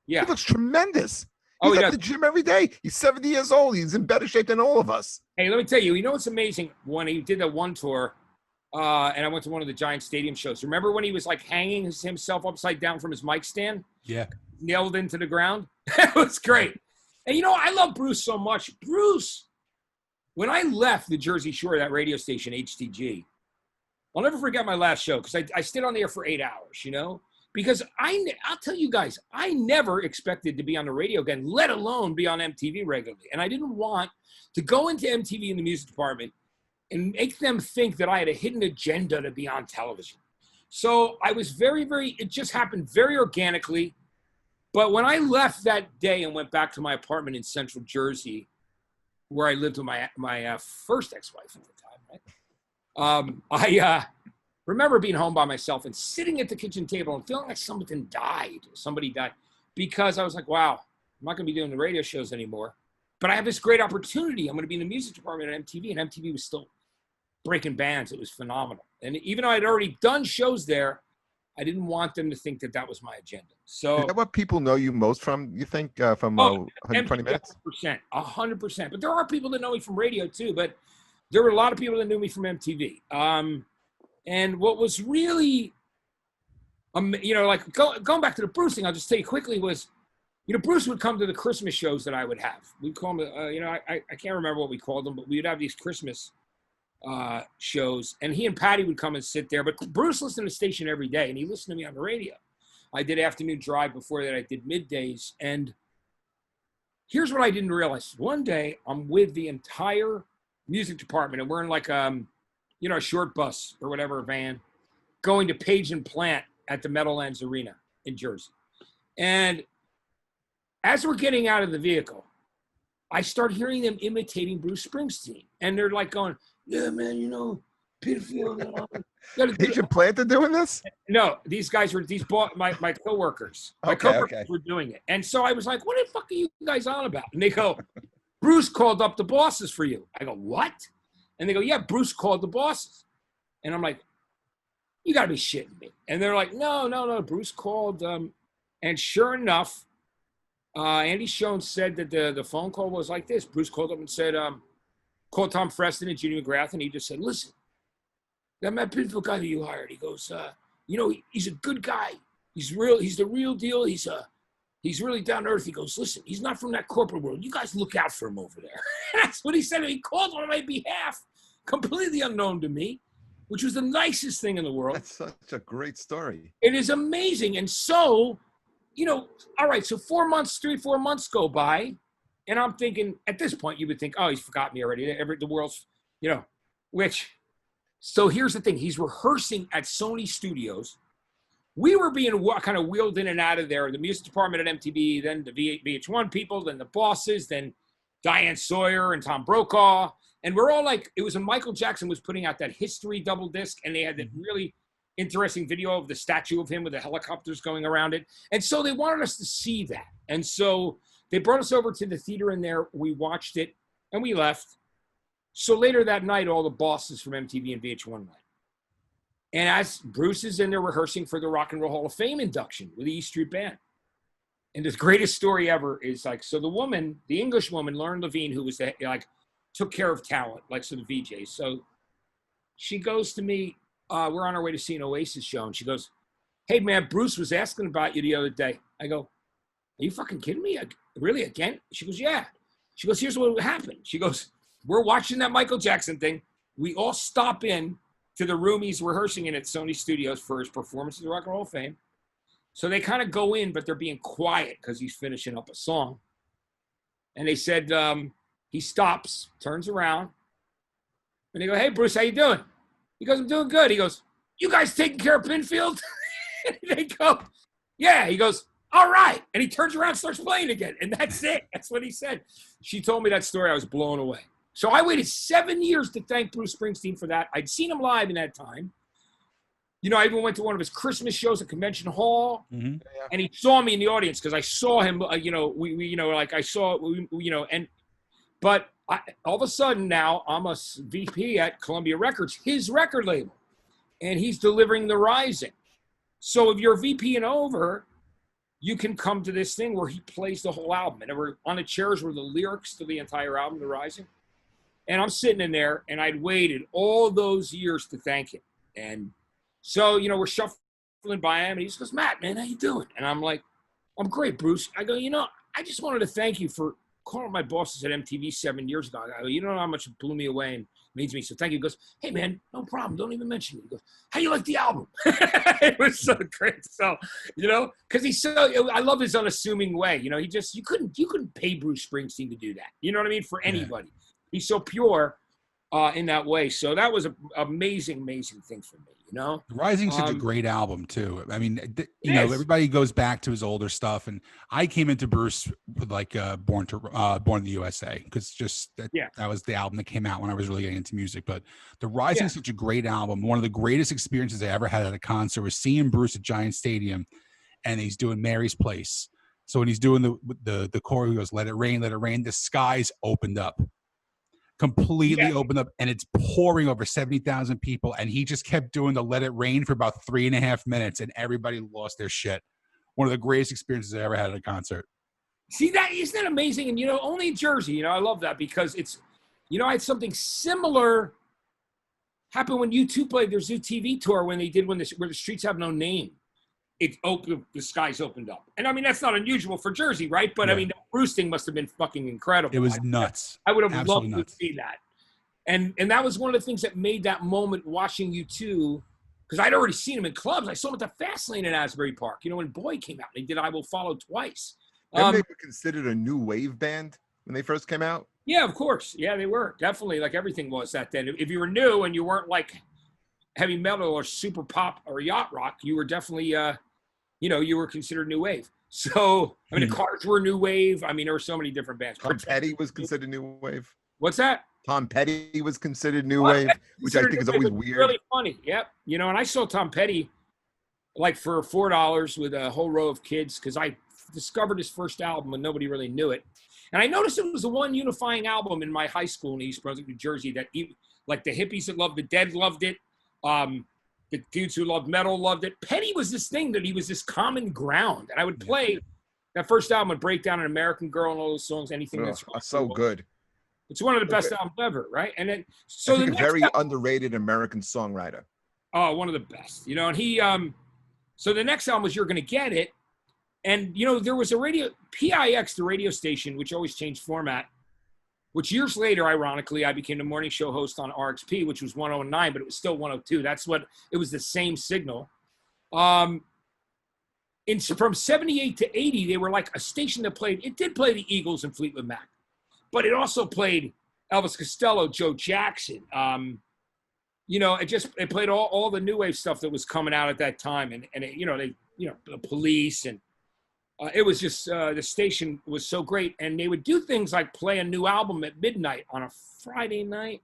Yeah. He looks tremendous. Oh, He's at the gym every day. He's 70 years old. He's in better shape than all of us. Hey, let me tell you, you know what's amazing? When he did that one tour, and I went to one of the Giant Stadium shows. Remember when he was like hanging himself upside down from his mic stand? Yeah. Nailed into the ground? It was great. And you know, I love Bruce so much. Bruce, when I left the Jersey Shore, that radio station, HTG, I'll never forget my last show because I stayed on the air for 8 hours, you know? Because I'll tell you guys, I never expected to be on the radio again, let alone be on MTV regularly. And I didn't want to go into MTV in the music department and make them think that I had a hidden agenda to be on television. So I was it just happened very organically. But when I left that day and went back to my apartment in Central Jersey, where I lived with my first ex-wife at the time, right? I remember being home by myself and sitting at the kitchen table and feeling like somebody died, because I was like, wow, I'm not going to be doing the radio shows anymore. But I have this great opportunity. I'm going to be in the music department at MTV, and MTV was still breaking bands. It was phenomenal. And even though I'd already done shows there, I didn't want them to think that that was my agenda. So is that what people know you most from, you think, from 120 Minutes? 100%. But there are people that know me from radio too, but there were a lot of people that knew me from MTV. And what was really, you know, like going back to the Bruce thing, I'll just tell you quickly was, you know, Bruce would come to the Christmas shows that I would have. We'd call them, you know, I can't remember what we called them, but we would have these Christmas shows, and he and Patty would come and sit there. But Bruce listened to the station every day, and he listened to me on the radio. I did afternoon drive. Before that, I did middays. And here's what I didn't realize. One day, I'm with the entire music department, and we're in like you know, a short bus or whatever, a van, going to Page and Plant at the Meadowlands Arena in Jersey. And as we're getting out of the vehicle, I start hearing them imitating Bruce Springsteen. And they're like going, yeah, man, you know, Pinfield. Page and Plant are doing this? No, these guys were, my coworkers. My coworkers were doing it. And so I was like, what the fuck are you guys on about? And they go, Bruce called up the bosses for you. I go, what? And they go, yeah, Bruce called the bosses. And I'm like, you got to be shitting me. And they're like, no, Bruce called. And sure enough, Andy Schoen said that the phone call was like this. Bruce called up and said, called Tom Freston and Judy McGrath, and he just said, listen, that Matt Pinfield guy that you hired, he goes, you know, he's a good guy. He's the real deal. He's really down to earth. He goes, listen, he's not from that corporate world. You guys look out for him over there. That's what he said. He called on my behalf, completely unknown to me, which was the nicest thing in the world. That's such a great story. It is amazing. And so, you know, all right, so 4 months go by, and I'm thinking, at this point, you would think, oh, he's forgotten me already. The world's, you know, so here's the thing. He's rehearsing at Sony Studios. We were being kind of wheeled in and out of there. The music department at MTV, then the VH1 people, then the bosses, then Diane Sawyer and Tom Brokaw. And we're all like, it was when Michael Jackson was putting out that History double disc, and they had that really interesting video of the statue of him with the helicopters going around it. And so they wanted us to see that. And so they brought us over to the theater in there. We watched it, and we left. So later that night, all the bosses from MTV and VH1 went. And as Bruce is in there rehearsing for the Rock and Roll Hall of Fame induction with the E Street Band. And the greatest story ever is like, so the woman, the English woman, Lauren Levine, who was took care of talent, like some VJs. So she goes to me, we're on our way to see an Oasis show. And she goes, hey man, Bruce was asking about you the other day. I go, are you fucking kidding me? Really, again? She goes, yeah. She goes, here's what happened. She goes, we're watching that Michael Jackson thing. We all stop in to the room he's rehearsing in at Sony Studios for his performance at the Rock and Roll of Fame. So they kind of go in, but they're being quiet because he's finishing up a song. And they said, he stops, turns around, and they go, hey, Bruce, how you doing? He goes, I'm doing good. He goes, you guys taking care of Pinfield? And they go, yeah. He goes, all right. And he turns around and starts playing again. And that's it. That's what he said. She told me that story. I was blown away. So I waited 7 years to thank Bruce Springsteen for that. I'd seen him live in that time. You know, I even went to one of his Christmas shows at Convention Hall, and he saw me in the audience because I saw him. But all of a sudden now I'm a VP at Columbia Records, his record label, and he's delivering The Rising. So if you're VP and over, you can come to this thing where he plays the whole album, and we're on the chairs were the lyrics to the entire album, The Rising. And I'm sitting in there, and I'd waited all those years to thank him, and so, you know, we're shuffling by him, and he just goes, Matt, man, how you doing? And I'm like, I'm great, Bruce. I go, you know, I just wanted to thank you for calling my bosses at MTV 7 years ago. I go, you don't know how much it blew me away and means to me. So thank you. He goes, hey, man, no problem. Don't even mention it. He goes, how you like the album? It was so great. So, you know, because he's so, I love his unassuming way. You know, you couldn't pay Bruce Springsteen to do that. You know what I mean? For anybody. Yeah. He's so pure in that way. So that was an amazing, amazing thing for me. You know, Rising's such a great album too. I mean, you know, everybody goes back to his older stuff, and I came into Bruce with like Born in the USA because that was the album that came out when I was really getting into music. But the Rising is such a great album. One of the greatest experiences I ever had at a concert was seeing Bruce at Giant Stadium, and he's doing Mary's Place. So when he's doing the chorus, he goes, "Let it rain, let it rain." The skies opened up. Completely opened up, and it's pouring over 70,000 people, and he just kept doing the Let It Rain for about 3.5 minutes, and everybody lost their shit. One of the greatest experiences I ever had at a concert. See, that isn't that amazing? And you know, only in Jersey, you know, I love that because it's, you know, I had something similar happen when U2 played their Zoo TV tour when where the streets have no name. The skies opened up. And I mean, that's not unusual for Jersey, right? But I mean, the Bruce thing must have been fucking incredible. It was nuts. I would have loved to see that. And that was one of the things that made that moment watching U2, because I'd already seen him in clubs. I saw him at the Fast Lane in Asbury Park, you know, when Bowie came out and he did I Will Follow twice. They were considered a new wave band when they first came out? Yeah, of course. Yeah, they were. Definitely, like everything was that then. If you were new and you weren't like heavy metal or super pop or yacht rock, you were definitely you know, you were considered new wave. So, I mean, the Cars were new wave. I mean, there were so many different bands. Tom Petty was considered new wave. What's that? Tom Petty was considered new wave, which I think is always weird. Really funny. Yep. You know, and I saw Tom Petty like for $4 with a whole row of kids because I discovered his first album and nobody really knew it. And I noticed it was the one unifying album in my high school in East Brunswick, New Jersey, that like the hippies that loved the Dead loved it. The dudes who loved metal loved it. Petty was this thing that he was this common ground. And I would play that first album would break down An American Girl and all those songs, anything that's so good. It's one of the best albums ever, right? And then so I think a very underrated American songwriter. Oh, one of the best. You know, and he so the next album was You're Gonna Get It. And you know, there was a PIX, the radio station, which always changed format, which years later, ironically, I became the morning show host on RXP, which was 109, but it was still 102. That's what, it was the same signal. From 78 to 80, they were like a station that it did play the Eagles and Fleetwood Mac, but it also played Elvis Costello, Joe Jackson. You know, it played all the new wave stuff that was coming out at that time. And the Police and, it was just, the station was so great. And they would do things like play a new album at midnight on a Friday night.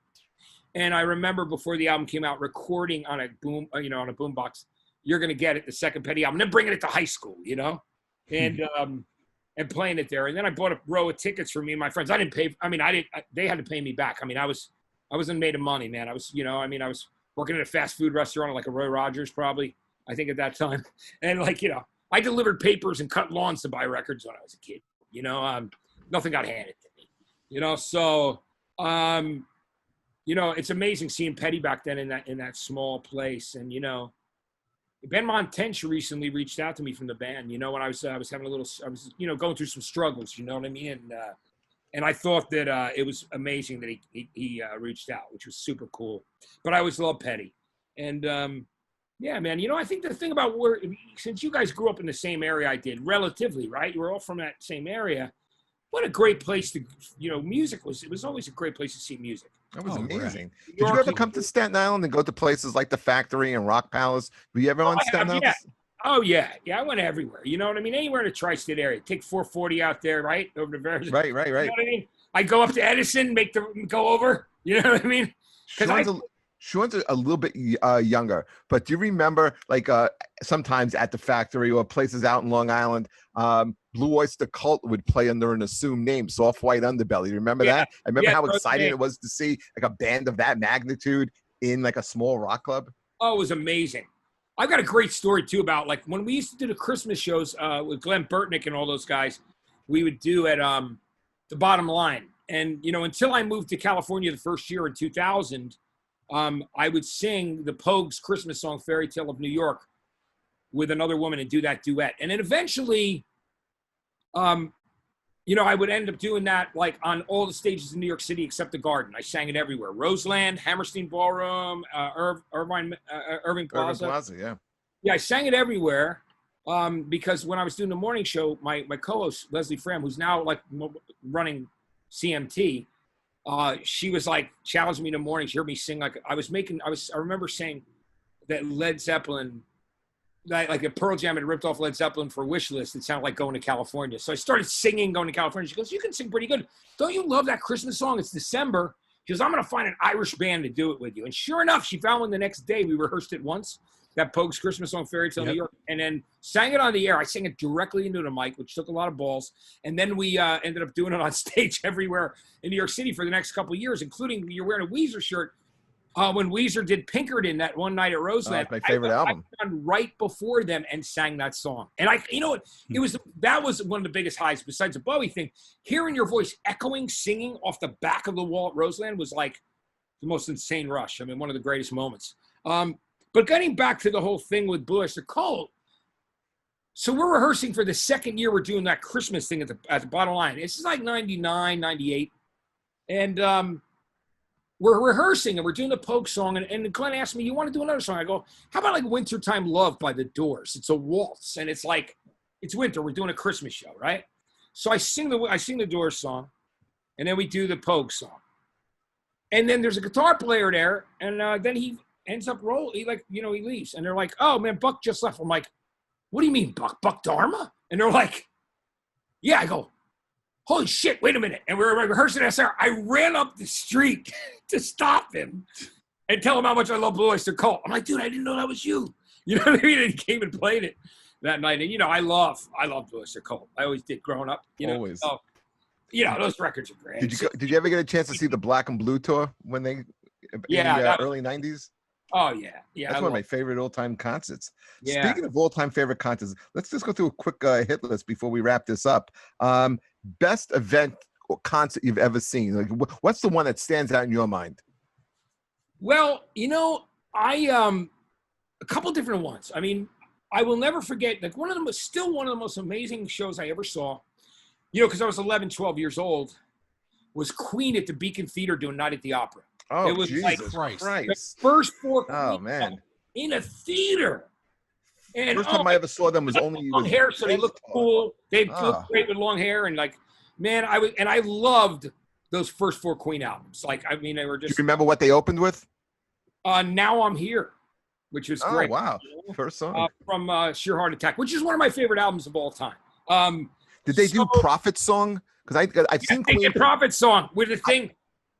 And I remember before the album came out, recording on a boombox, You're Gonna Get It, the second Petty album, and then bringing it to high school, you know, and playing it there. And then I bought a row of tickets for me and my friends. I didn't pay. I mean, they had to pay me back. I mean, I wasn't made of money, man. I was working at a fast food restaurant like a Roy Rogers, probably, I think at that time. And like, you know, I delivered papers and cut lawns to buy records when I was a kid. You know, nothing got handed to me. You know, so you know, it's amazing seeing Petty back then in that small place. And you know, Ben Montench recently reached out to me from the band. You know, when I was having I was you know, going through some struggles. You know what I mean? And I thought that it was amazing that he reached out, which was super cool. But I always loved Petty. And yeah, man, you know, I think the thing about since you guys grew up in the same area I did, relatively, right? You were all from that same area. What a great place to, you know, it was always a great place to see music. That was amazing. Right. Did you ever come to Staten Island and go to places like the Factory and Rock Palace? Were you ever on Staten Island? Yeah. Oh, yeah. Yeah, I went everywhere. You know what I mean? Anywhere in the tri-state area. Take 440 out there, right? Over to Vernon. Right. You know what I mean? I go up to Edison, go over. You know what I mean? Sean's a little bit younger, but do you remember, like, sometimes at the Factory or places out in Long Island, Blue Oyster Cult would play under an assumed name, Soft White Underbelly. Do you remember that? I remember how exciting it was to see like a band of that magnitude in like a small rock club. Oh, it was amazing. I've got a great story too about like when we used to do the Christmas shows with Glenn Burtnick and all those guys, we would do at the Bottom Line. And, you know, until I moved to California the first year in 2000, I would sing the Pogues' Christmas song, Fairy Tale of New York, with another woman and do that duet. And then eventually, you know, I would end up doing that like on all the stages in New York City except the Garden. I sang it everywhere. Roseland, Hammerstein Ballroom, Irving Plaza. Yeah. Yeah, I sang it everywhere because when I was doing the morning show, my co-host, Leslie Fram, who's now like running CMT, she was like challenging me in the morning. She heard me sing like I remember saying that Led Zeppelin, like a Pearl Jam had ripped off Led Zeppelin for Wish List. It sounded like Going to California. So I started singing Going to California. She goes, "You can sing pretty good. Don't you love that Christmas song? It's December." She goes, "I'm going to find an Irish band to do it with you." And sure enough, she found one the next day. We rehearsed it once, that Pogues' Christmas song, Fairy Tale New York, and then sang it on the air. I sang it directly into the mic, which took a lot of balls. And then we ended up doing it on stage everywhere in New York City for the next couple of years, including you're wearing a Weezer shirt. When Weezer did Pinkerton that one night at Roseland, my favorite album. I done right before them and sang that song. And you know what? That was one of the biggest highs besides the Bowie thing. Hearing your voice echoing, singing off the back of the wall at Roseland was like the most insane rush. I mean, one of the greatest moments. But getting back to the whole thing with Blue Oyster Cult, so we're rehearsing for the second year we're doing that Christmas thing at the Bottom Line. This is like 99, 98. And we're rehearsing and we're doing the Pogue song. And Glenn asked me, "You want to do another song?" I go, "How about like Wintertime Love by the Doors?" It's a waltz and it's like, it's winter. We're doing a Christmas show, right? So I sing the Doors song and then we do the Pogue song. And then there's a guitar player there. And then he ends up he leaves. And they're like, "Oh man, Buck just left." I'm like, "What do you mean, Buck? Buck Dharma?" And they're like, "Yeah." I go, "Holy shit, wait a minute." And we were rehearsing SR. I ran up the street to stop him and tell him how much I love Blue Oyster Cult. I'm like, "Dude, I didn't know that was you." You know what I mean? And he came and played it that night. And, you know, I love Blue Oyster Cult. I always did growing up. You know? Always. So, you know, those records are great. Did you ever get a chance to see the Black and Blue tour when they in the early 90s? Oh, yeah. Yeah. That's one of my favorite all-time concerts. Yeah. Speaking of all-time favorite concerts, let's just go through a quick hit list before we wrap this up. Best event or concert you've ever seen? Like, what's the one that stands out in your mind? Well, you know, a couple different ones. I mean, I will never forget, like one of the most amazing shows I ever saw, you know, because I was 11, 12 years old, was Queen at the Beacon Theater doing Night at the Opera. Oh, it was Jesus like Christ. The first four Queen man. In a theater. And first time I ever saw them was only long hair, so they looked cool. They looked great with long hair, and like, man, I loved those first four Queen albums. Like, I mean, they were just. Do you remember what they opened with? Now I'm Here, which was great. Oh wow, first song from Sheer Heart Attack, which is one of my favorite albums of all time. Did they do Prophet Song? Because I've seen Queen. They did Prophet Song with the thing,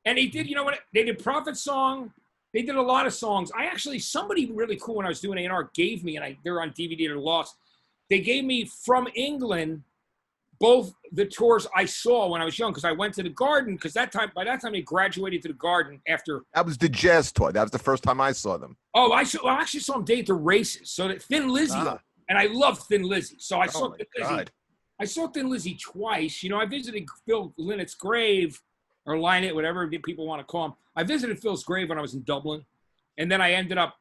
and they did. You know what? They did Prophet Song. They did a lot of songs. Somebody really cool when I was doing A&R gave me, and they're on DVD, they're lost. They gave me From England both the tours I saw when I was young, because I went to the Garden, because by that time they graduated to the Garden after. That was the jazz tour. That was the first time I saw them. Oh, I actually saw them day at the races. So that Thin Lizzy, and I love Thin Lizzy. So I saw Thin Lizzy. I saw Thin Lizzy twice. You know, I visited Phil Lynnett's grave, or Lynette, whatever people want to call him. I visited Phil's grave when I was in Dublin, and then I ended up.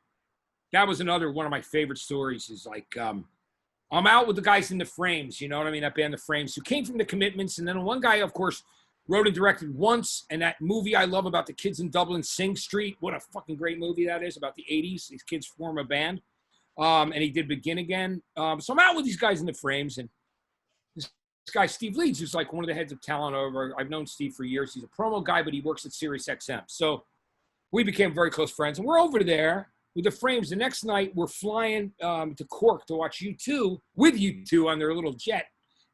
That was another one of my favorite stories. Is like I'm out with the guys in the Frames. You know what I mean? That band, the Frames, who came from the Commitments, and then one guy, of course, wrote and directed Once, and that movie I love about the kids in Dublin, Sing Street. What a fucking great movie that is about the '80s. These kids form a band, and he did Begin Again. So I'm out with these guys in the Frames, and this guy, Steve Leeds, who's like one of the heads of talent over. I've known Steve for years. He's a promo guy, but he works at Sirius XM. So we became very close friends. And we're over there with the Frames. The next night, we're flying to Cork to watch U2 with U2 on their little jet.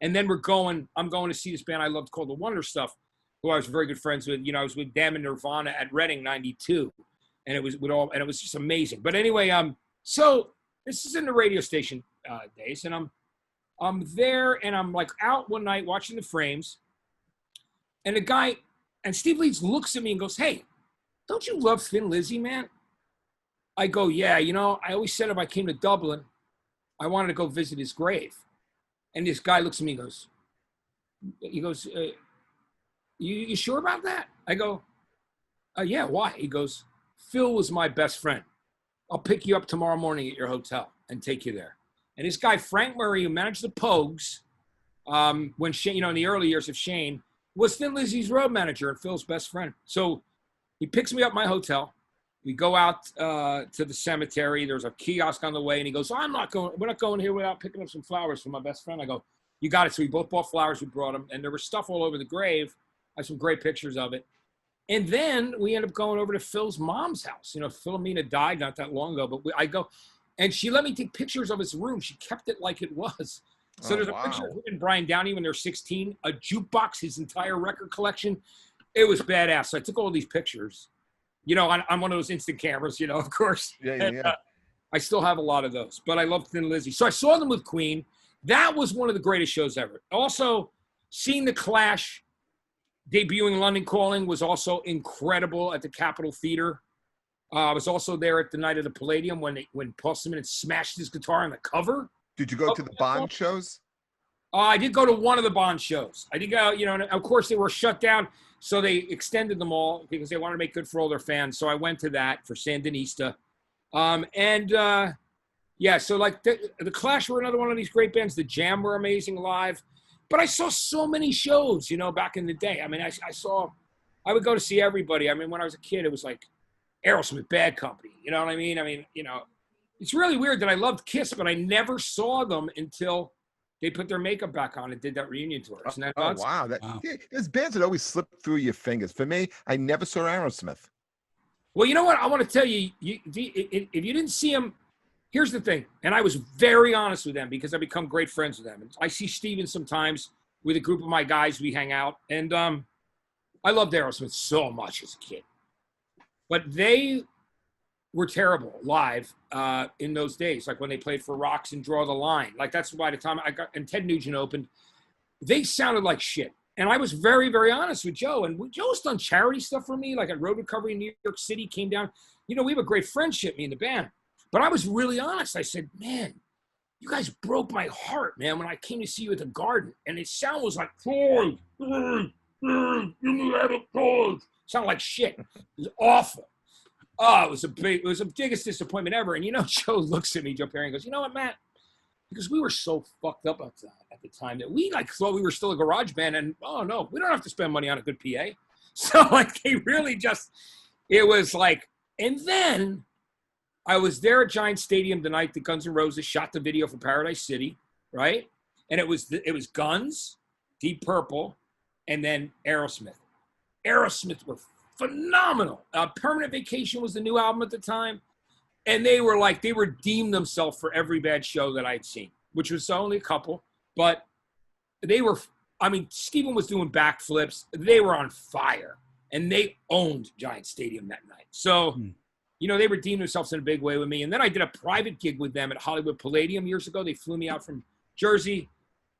And then I'm going to see this band I loved called The Wonder Stuff, who I was very good friends with. You know, I was with them and Nirvana at Reading '92. And it was just amazing. But anyway, so this is in the radio station days, and I'm there, and I'm like out one night watching the Frames, and Steve Leeds looks at me and goes, "Hey, don't you love Thin Lizzy, man?" I go, "Yeah, you know, I always said if I came to Dublin, I wanted to go visit his grave." And this guy looks at me and goes, you sure about that? I go, yeah, why? He goes, "Phil was my best friend. I'll pick you up tomorrow morning at your hotel and take you there." And this guy, Frank Murray, who managed the Pogues, when Shane, you know, in the early years of Shane, was Thin Lizzy's road manager and Phil's best friend. So he picks me up at my hotel. We go out to the cemetery. There's a kiosk on the way, and he goes, "We're not going here without picking up some flowers for my best friend." I go, "You got it." So we both bought flowers. We brought them, and there was stuff all over the grave. I have some great pictures of it. And then we end up going over to Phil's mom's house. You know, Philomena died not that long ago, but I go, and she let me take pictures of his room. She kept it like it was. So there's a picture of him and Brian Downey when they're 16, a jukebox, his entire record collection. It was badass. So I took all these pictures, you know, on one of those instant cameras, you know, of course. Yeah. I still have a lot of those, but I love Thin Lizzy. So I saw them with Queen. That was one of the greatest shows ever. Also, seeing the Clash debuting London Calling was also incredible at the Capitol Theater. I was also there at the night of the Palladium when Paul Simon had smashed his guitar on the cover. Did you go to the Bond shows? I did go to one of the Bond shows. I did go, you know, and of course they were shut down, so they extended them all because they wanted to make good for all their fans. So I went to that for Sandinista. Yeah, so like the Clash were another one of these great bands. The Jam were amazing live. But I saw so many shows, you know, back in the day. I mean, I would go to see everybody. I mean, when I was a kid, it was like Aerosmith, Bad Company. You know what I mean? You know, it's really weird that I loved Kiss, but I never saw them until they put their makeup back on and did that reunion tour. Isn't that nuts? Wow. Yeah, there's bands that always slip through your fingers. For me, I never saw Aerosmith. Well, you know what? I want to tell you, if you didn't see them, here's the thing. And I was very honest with them because I become great friends with them. I see Steven sometimes with a group of my guys. We hang out. And I loved Aerosmith so much as a kid. But they were terrible live in those days, like when they played for Rocks and Draw the Line. Like that's by the time and Ted Nugent opened, they sounded like shit. And I was very, very honest with Joe. And Joe's done charity stuff for me, like at Road Recovery in New York City, came down. You know, we have a great friendship, me and the band. But I was really honest. I said, "Man, you guys broke my heart, man, when I came to see you at the Garden." And his sound was like, sounded like shit. It was awful. Oh, it was the biggest disappointment ever. And you know, Joe looks at me, Joe Perry, and goes, "You know what, Matt? Because we were so fucked up at the time that we like thought we were still a garage band, and oh no, we don't have to spend money on a good PA." So like they really just, it was like, and then I was there at Giant Stadium the night that Guns N' Roses shot the video for Paradise City, right? And it was Guns, Deep Purple, and then Aerosmith. Aerosmith were phenomenal. Permanent Vacation was the new album at the time. And they redeemed themselves for every bad show that I'd seen, which was only a couple. But they were, I mean, Steven was doing backflips. They were on fire. And they owned Giant Stadium that night. So, you know, they redeemed themselves in a big way with me. And then I did a private gig with them at Hollywood Palladium years ago. They flew me out from Jersey.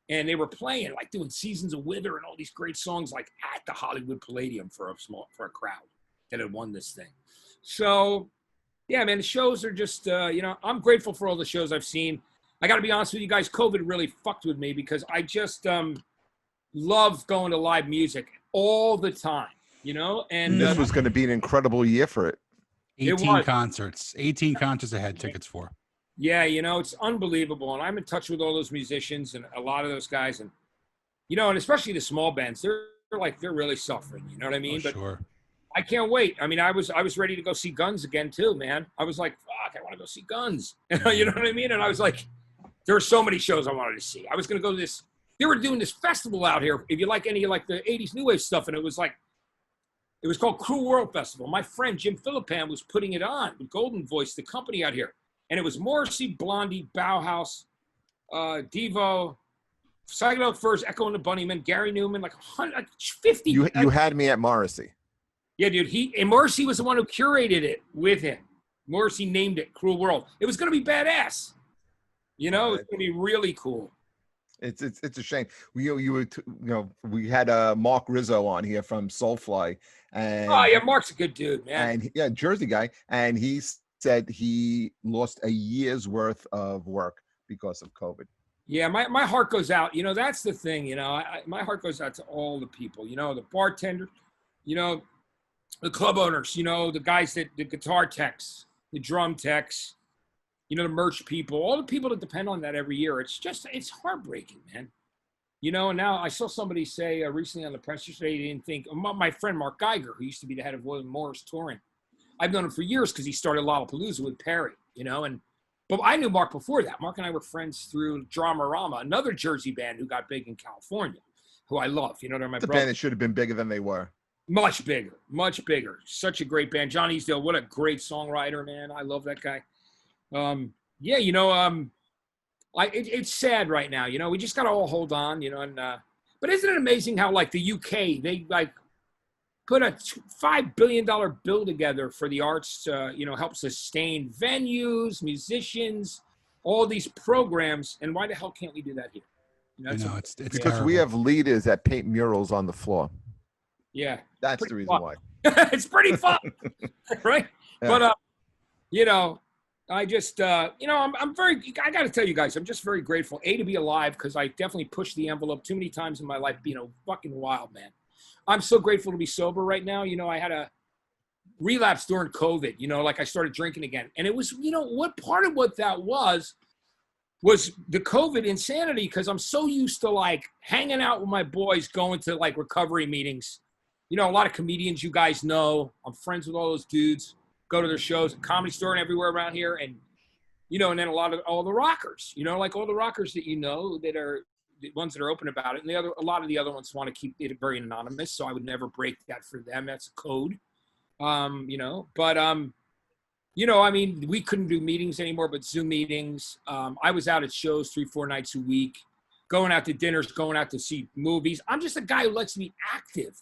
and they were playing, like doing Seasons of Wither and all these great songs, like at the Hollywood Palladium for a crowd that had won this thing. So, yeah, man, the shows are just, I'm grateful for all the shows I've seen. I got to be honest with you guys, COVID really fucked with me because I just love going to live music all the time, and this was going to be an incredible year for it. 18 concerts I had tickets for. Yeah, it's unbelievable. And I'm in touch with all those musicians and a lot of those guys. And, and especially the small bands, they're really suffering. You know what I mean? But sure. I can't wait. I mean, I was ready to go see Guns again too, man. I was like, fuck, I want to go see Guns. You know what I mean? And I was like, there were so many shows I wanted to see. I was going to go to this. They were doing this festival out here. If you like any like the 80s New Wave stuff, and it was called Cruel World Festival. My friend Jim Philippan was putting it on with Golden Voice, the company out here. And it was Morrissey, Blondie, Bauhaus, Devo, Psychedelic Furs, Echo and the Bunnymen, Gary Newman, like 50. You had me at Morrissey. Yeah, dude. And Morrissey was the one who curated it with him. Morrissey named it Cruel World. It was going to be badass. It was going to be really cool. It's a shame. We had Mark Rizzo on here from Soulfly, and oh yeah, Mark's a good dude, man. And yeah, Jersey guy, and he said he lost a year's worth of work because of COVID. Yeah, my heart goes out. That's the thing. My heart goes out to all the people. The bartenders, the club owners. The guys the guitar techs, the drum techs. The merch people, all the people that depend on that every year. It's heartbreaking, man. And now I saw somebody say recently on the press yesterday, they didn't think, my friend Mark Geiger, who used to be the head of William Morris Touring. I've known him for years because he started Lollapalooza with Perry, but I knew Mark before that. Mark and I were friends through Dramarama, another Jersey band who got big in California, who I love. They're my brother. band that should have been bigger than they were. Much bigger. Such a great band. John Easdale, what a great songwriter, man. I love that guy. It's sad right now. We just got to all hold on, but isn't it amazing how like the UK, they like put a $5 billion bill together for the arts to, help sustain venues, musicians, all these programs. And why the hell can't we do that here? It's because terrible. We have leaders that paint murals on the floor. Yeah. That's the reason why. It's pretty fun. Right. Yeah. But, I just, I got to tell you guys, I'm just very grateful, to be alive, because I definitely pushed the envelope too many times in my life, being a fucking wild man. I'm so grateful to be sober right now. I had a relapse during COVID, like I started drinking again. And it was, what part of what that was the COVID insanity, because I'm so used to like hanging out with my boys, going to like recovery meetings. A lot of comedians you guys know. I'm friends with all those dudes. Go to their shows at Comedy Store and everywhere around here. And, and then a lot of all the rockers, like all the rockers that that are the ones that are open about it. And a lot of the other ones want to keep it very anonymous. So I would never break that for them. That's a code, we couldn't do meetings anymore, but Zoom meetings. I was out at shows 3-4 nights a week, going out to dinners, going out to see movies. I'm just a guy who likes to be active.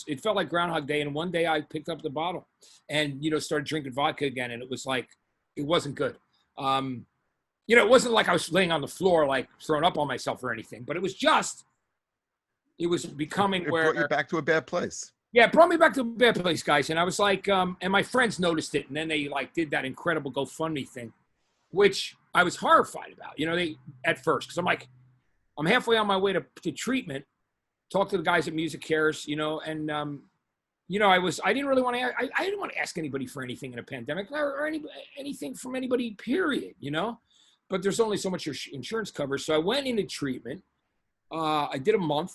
It felt like Groundhog Day, and one day I picked up the bottle and, started drinking vodka again, and it was like, it wasn't good. It wasn't like I was laying on the floor, like throwing up on myself or anything, but it was becoming it where— brought you back to a bad place. Yeah, it brought me back to a bad place, guys. And I was like, and my friends noticed it, and then they like did that incredible GoFundMe thing, which I was horrified about, at first, because I'm like, I'm halfway on my way to treatment. Talk to the guys at Music Cares, and I didn't really want to. I didn't want to ask anybody for anything in a pandemic or anything from anybody. Period. But there's only so much your insurance covers. So I went into treatment. I did a month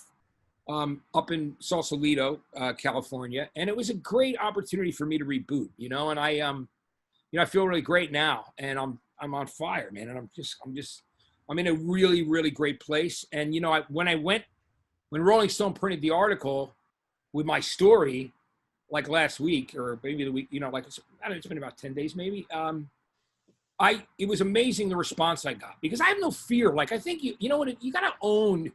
up in Sausalito, California, and it was a great opportunity for me to reboot. And I feel really great now, and I'm on fire, man. And I'm in a really, really great place. And when Rolling Stone printed the article with my story, like last week or maybe the week, it's been about 10 days maybe. It was amazing the response I got, because I have no fear. Like, I think you got to own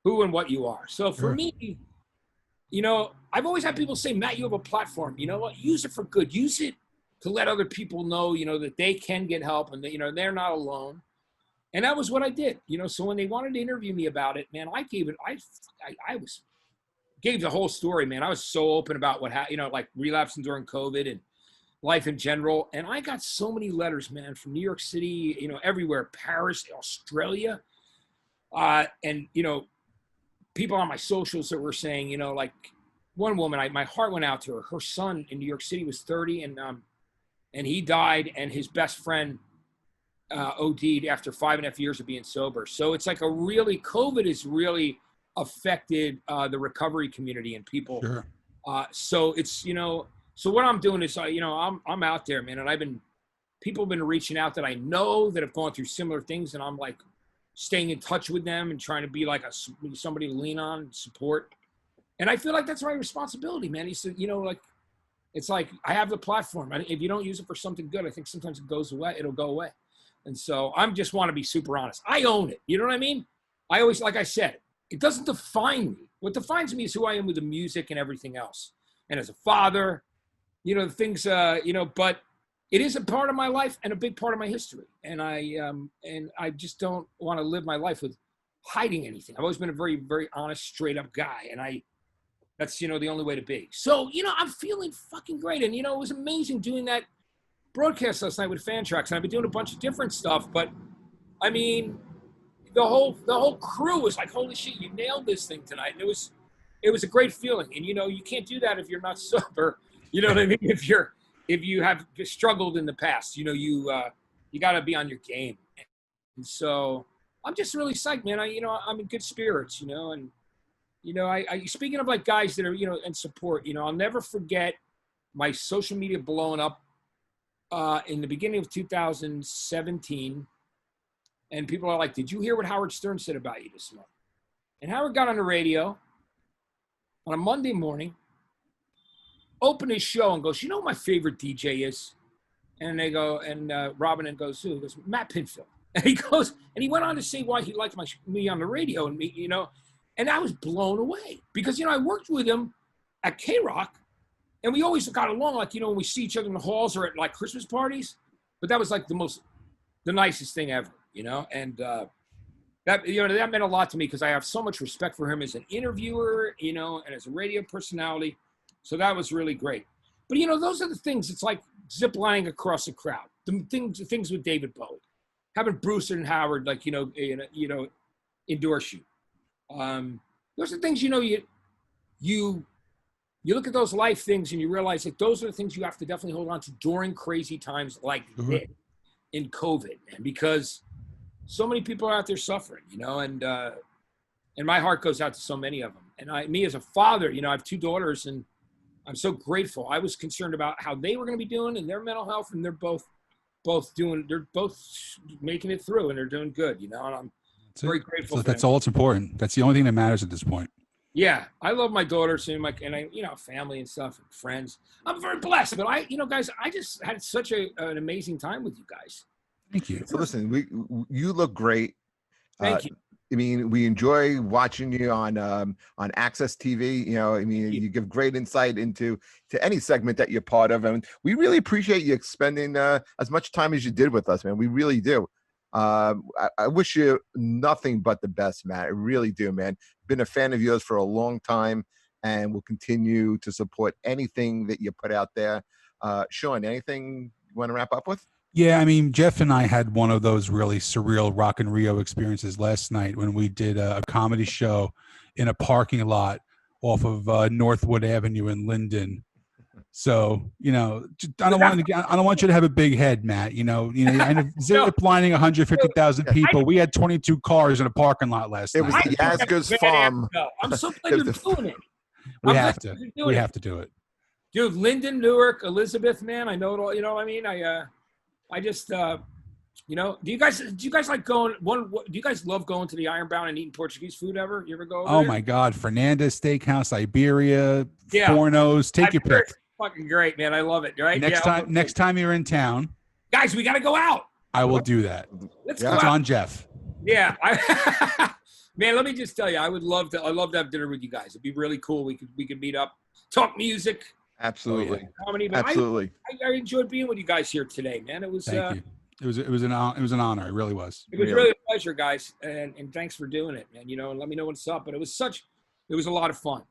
who and what you are. So for me, I've always had people say, Matt, you have a platform. You know what? Use it for good. Use it to let other people know, that they can get help and that, they're not alone. And that was what I did, so when they wanted to interview me about it, man, I gave it, gave the whole story, man. I was so open about what happened, like relapsing during COVID and life in general. And I got so many letters, man, from New York City, everywhere, Paris, Australia. And, people on my socials that were saying, like one woman, my heart went out to her. Her son in New York City was 30 and he died, and his best friend OD'd after 5.5 years of being sober. So it's like COVID has really affected the recovery community and people. Sure. So it's, so what I'm doing is, I'm out there, man. And people have been reaching out that I know that have gone through similar things. And I'm like staying in touch with them and trying to be like somebody to lean on and support. And I feel like that's my responsibility, man. He said, like, it's like I have the platform. If you don't use it for something good, I think sometimes it goes away. It'll go away. And so I just want to be super honest. I own it. You know what I mean? I always, like I said, it doesn't define me. What defines me is who I am with the music and everything else. And as a father, things, but it is a part of my life and a big part of my history. And I just don't want to live my life with hiding anything. I've always been a very, very honest, straight up guy. And that's, the only way to be. So, I'm feeling fucking great. And, it was amazing doing that broadcast last night with Fantrax. And I've been doing a bunch of different stuff, but I mean, the whole crew was like, holy shit, you nailed this thing tonight. And it was a great feeling. And, you can't do that if you're not sober. You know what I mean? If you have struggled in the past, you got to be on your game. And so I'm just really psyched, man. I'm in good spirits, and, I speaking of like guys that are, and support, I'll never forget my social media blowing up in the beginning of 2017. And people are like, did you hear what Howard Stern said about you this month? And Howard got on the radio on a Monday morning, opened his show and goes, what my favorite DJ is? And they go, and Robin goes, who? He goes, Matt Pinfield. And he goes, and he went on to say why he liked me on the radio and me, and I was blown away because, I worked with him at K-Rock and we always got along. Like, when we see each other in the halls or at like Christmas parties, but that was like the nicest thing ever, and that meant a lot to me because I have so much respect for him as an interviewer, and as a radio personality. So that was really great. But, those are the things. It's like ziplining across the crowd. The things with David Bowie, having Bruce and Howard, like, endorse you. Those are things, you look at those life things and you realize that those are the things you have to definitely hold on to during crazy times like this in COVID, man, because so many people are out there suffering, and my heart goes out to so many of them. And me as a father, I have 2 daughters and I'm so grateful. I was concerned about how they were going to be doing and their mental health, and they're both making it through and they're doing good, and I'm very grateful. So that's all that's important. That's the only thing that matters at this point. Yeah, I love my daughters and family and stuff and friends. I'm very blessed, but guys, I just had such an amazing time with you guys. Thank you. So listen, you look great. Thank you. I mean, we enjoy watching you on Access TV. You give great insight into any segment that you're part of, and we really appreciate you spending as much time as you did with us, man. We really do. I wish you nothing but the best, Matt. I really do, man. Been a fan of yours for a long time, and will continue to support anything that you put out there. Sean, anything you want to wrap up with? Yeah, I mean, Jeff and I had one of those really surreal Rock and Rio experiences last night when we did a comedy show in a parking lot off of Northwood Avenue in Linden. So, I don't want you to have a big head, Matt. Zip lining 150,000 people. We had 22 cars in a parking lot last night. It was the Yazga's farm. I'm so glad you're doing it. We have to do it. Dude, Linden, Newark, Elizabeth, man, I know it all. You know what I mean? I just, do you guys like going? Do you guys love going to the Ironbound and eating Portuguese food ever? You ever go? Oh my God, Fernandez Steakhouse, Iberia, Fornos. Take your pick. Fucking great, man. I love it. Right? Next time you're in town, guys, we got to go out. I will do that. Let's go. It's on Jeff. Yeah, man. Let me just tell you, I'd love to have dinner with you guys. It'd be really cool. We could meet up, talk music. Absolutely. Oh, yeah. Comedy, but Absolutely. I enjoyed being with you guys here today, man. It was Thank you. It was an honor. It really was. it was really a pleasure, guys, and thanks for doing it, man. And let me know what's up. But it was a lot of fun.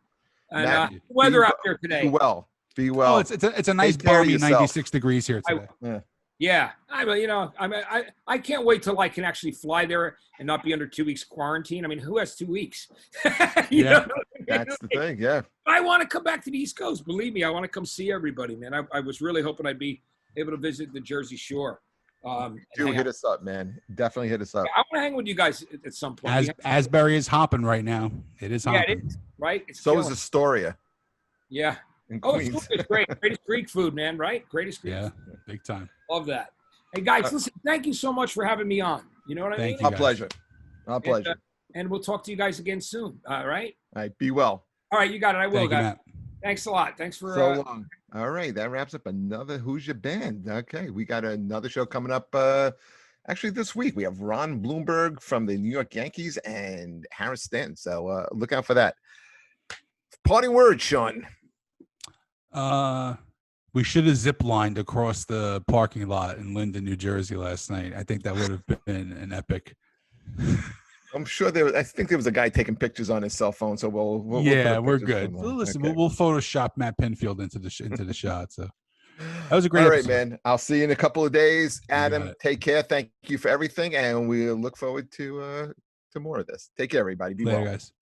And Matt, weather out there today. Be well. Oh, it's a nice Take care of balmy yourself. 96 degrees here today. Yeah, I can't wait till I can actually fly there and not be under 2 weeks quarantine. I mean, who has 2 weeks? You know what I mean? That's the thing. Yeah. I want to come back to the East Coast. Believe me, I want to come see everybody, man. I was really hoping I'd be able to visit the Jersey Shore. Do hit us up, man. Definitely hit us up. I want to hang with you guys at some point. Asbury is hopping right now. It is hopping. Yeah, it is, right? It's so killing. is Astoria. Yeah. In Oh, Queens. it's great. Greatest Greek food, man, right? Greatest Greek food. Big time. Love that. Hey, guys, listen, thank you so much for having me on. You know what I mean? Thank you. Our pleasure. Our pleasure. And we'll talk to you guys again soon. All right? All right. Be well. All right, you got it. I will, Thank you, guys. Matt. Thanks a lot. Thanks for So long. All right. That wraps up another Who's Your Band. Okay. We got another show coming up. Actually, this week we have Ron Bloomberg from the New York Yankees and Harris Stanton. So look out for that. Parting words, Sean. We should have zip-lined across the parking lot in Linden, New Jersey last night. I think that would have been an epic. I'm sure I think there was a guy taking pictures on his cell phone. So we're good. Listen, we'll Photoshop Matt Pinfield into the shot. So that was a great. All right, episode. man. I'll see you in a couple of days. Adam, take care. Thank you for everything, and we look forward to more of this. Take care, everybody. Be Later, well. guys.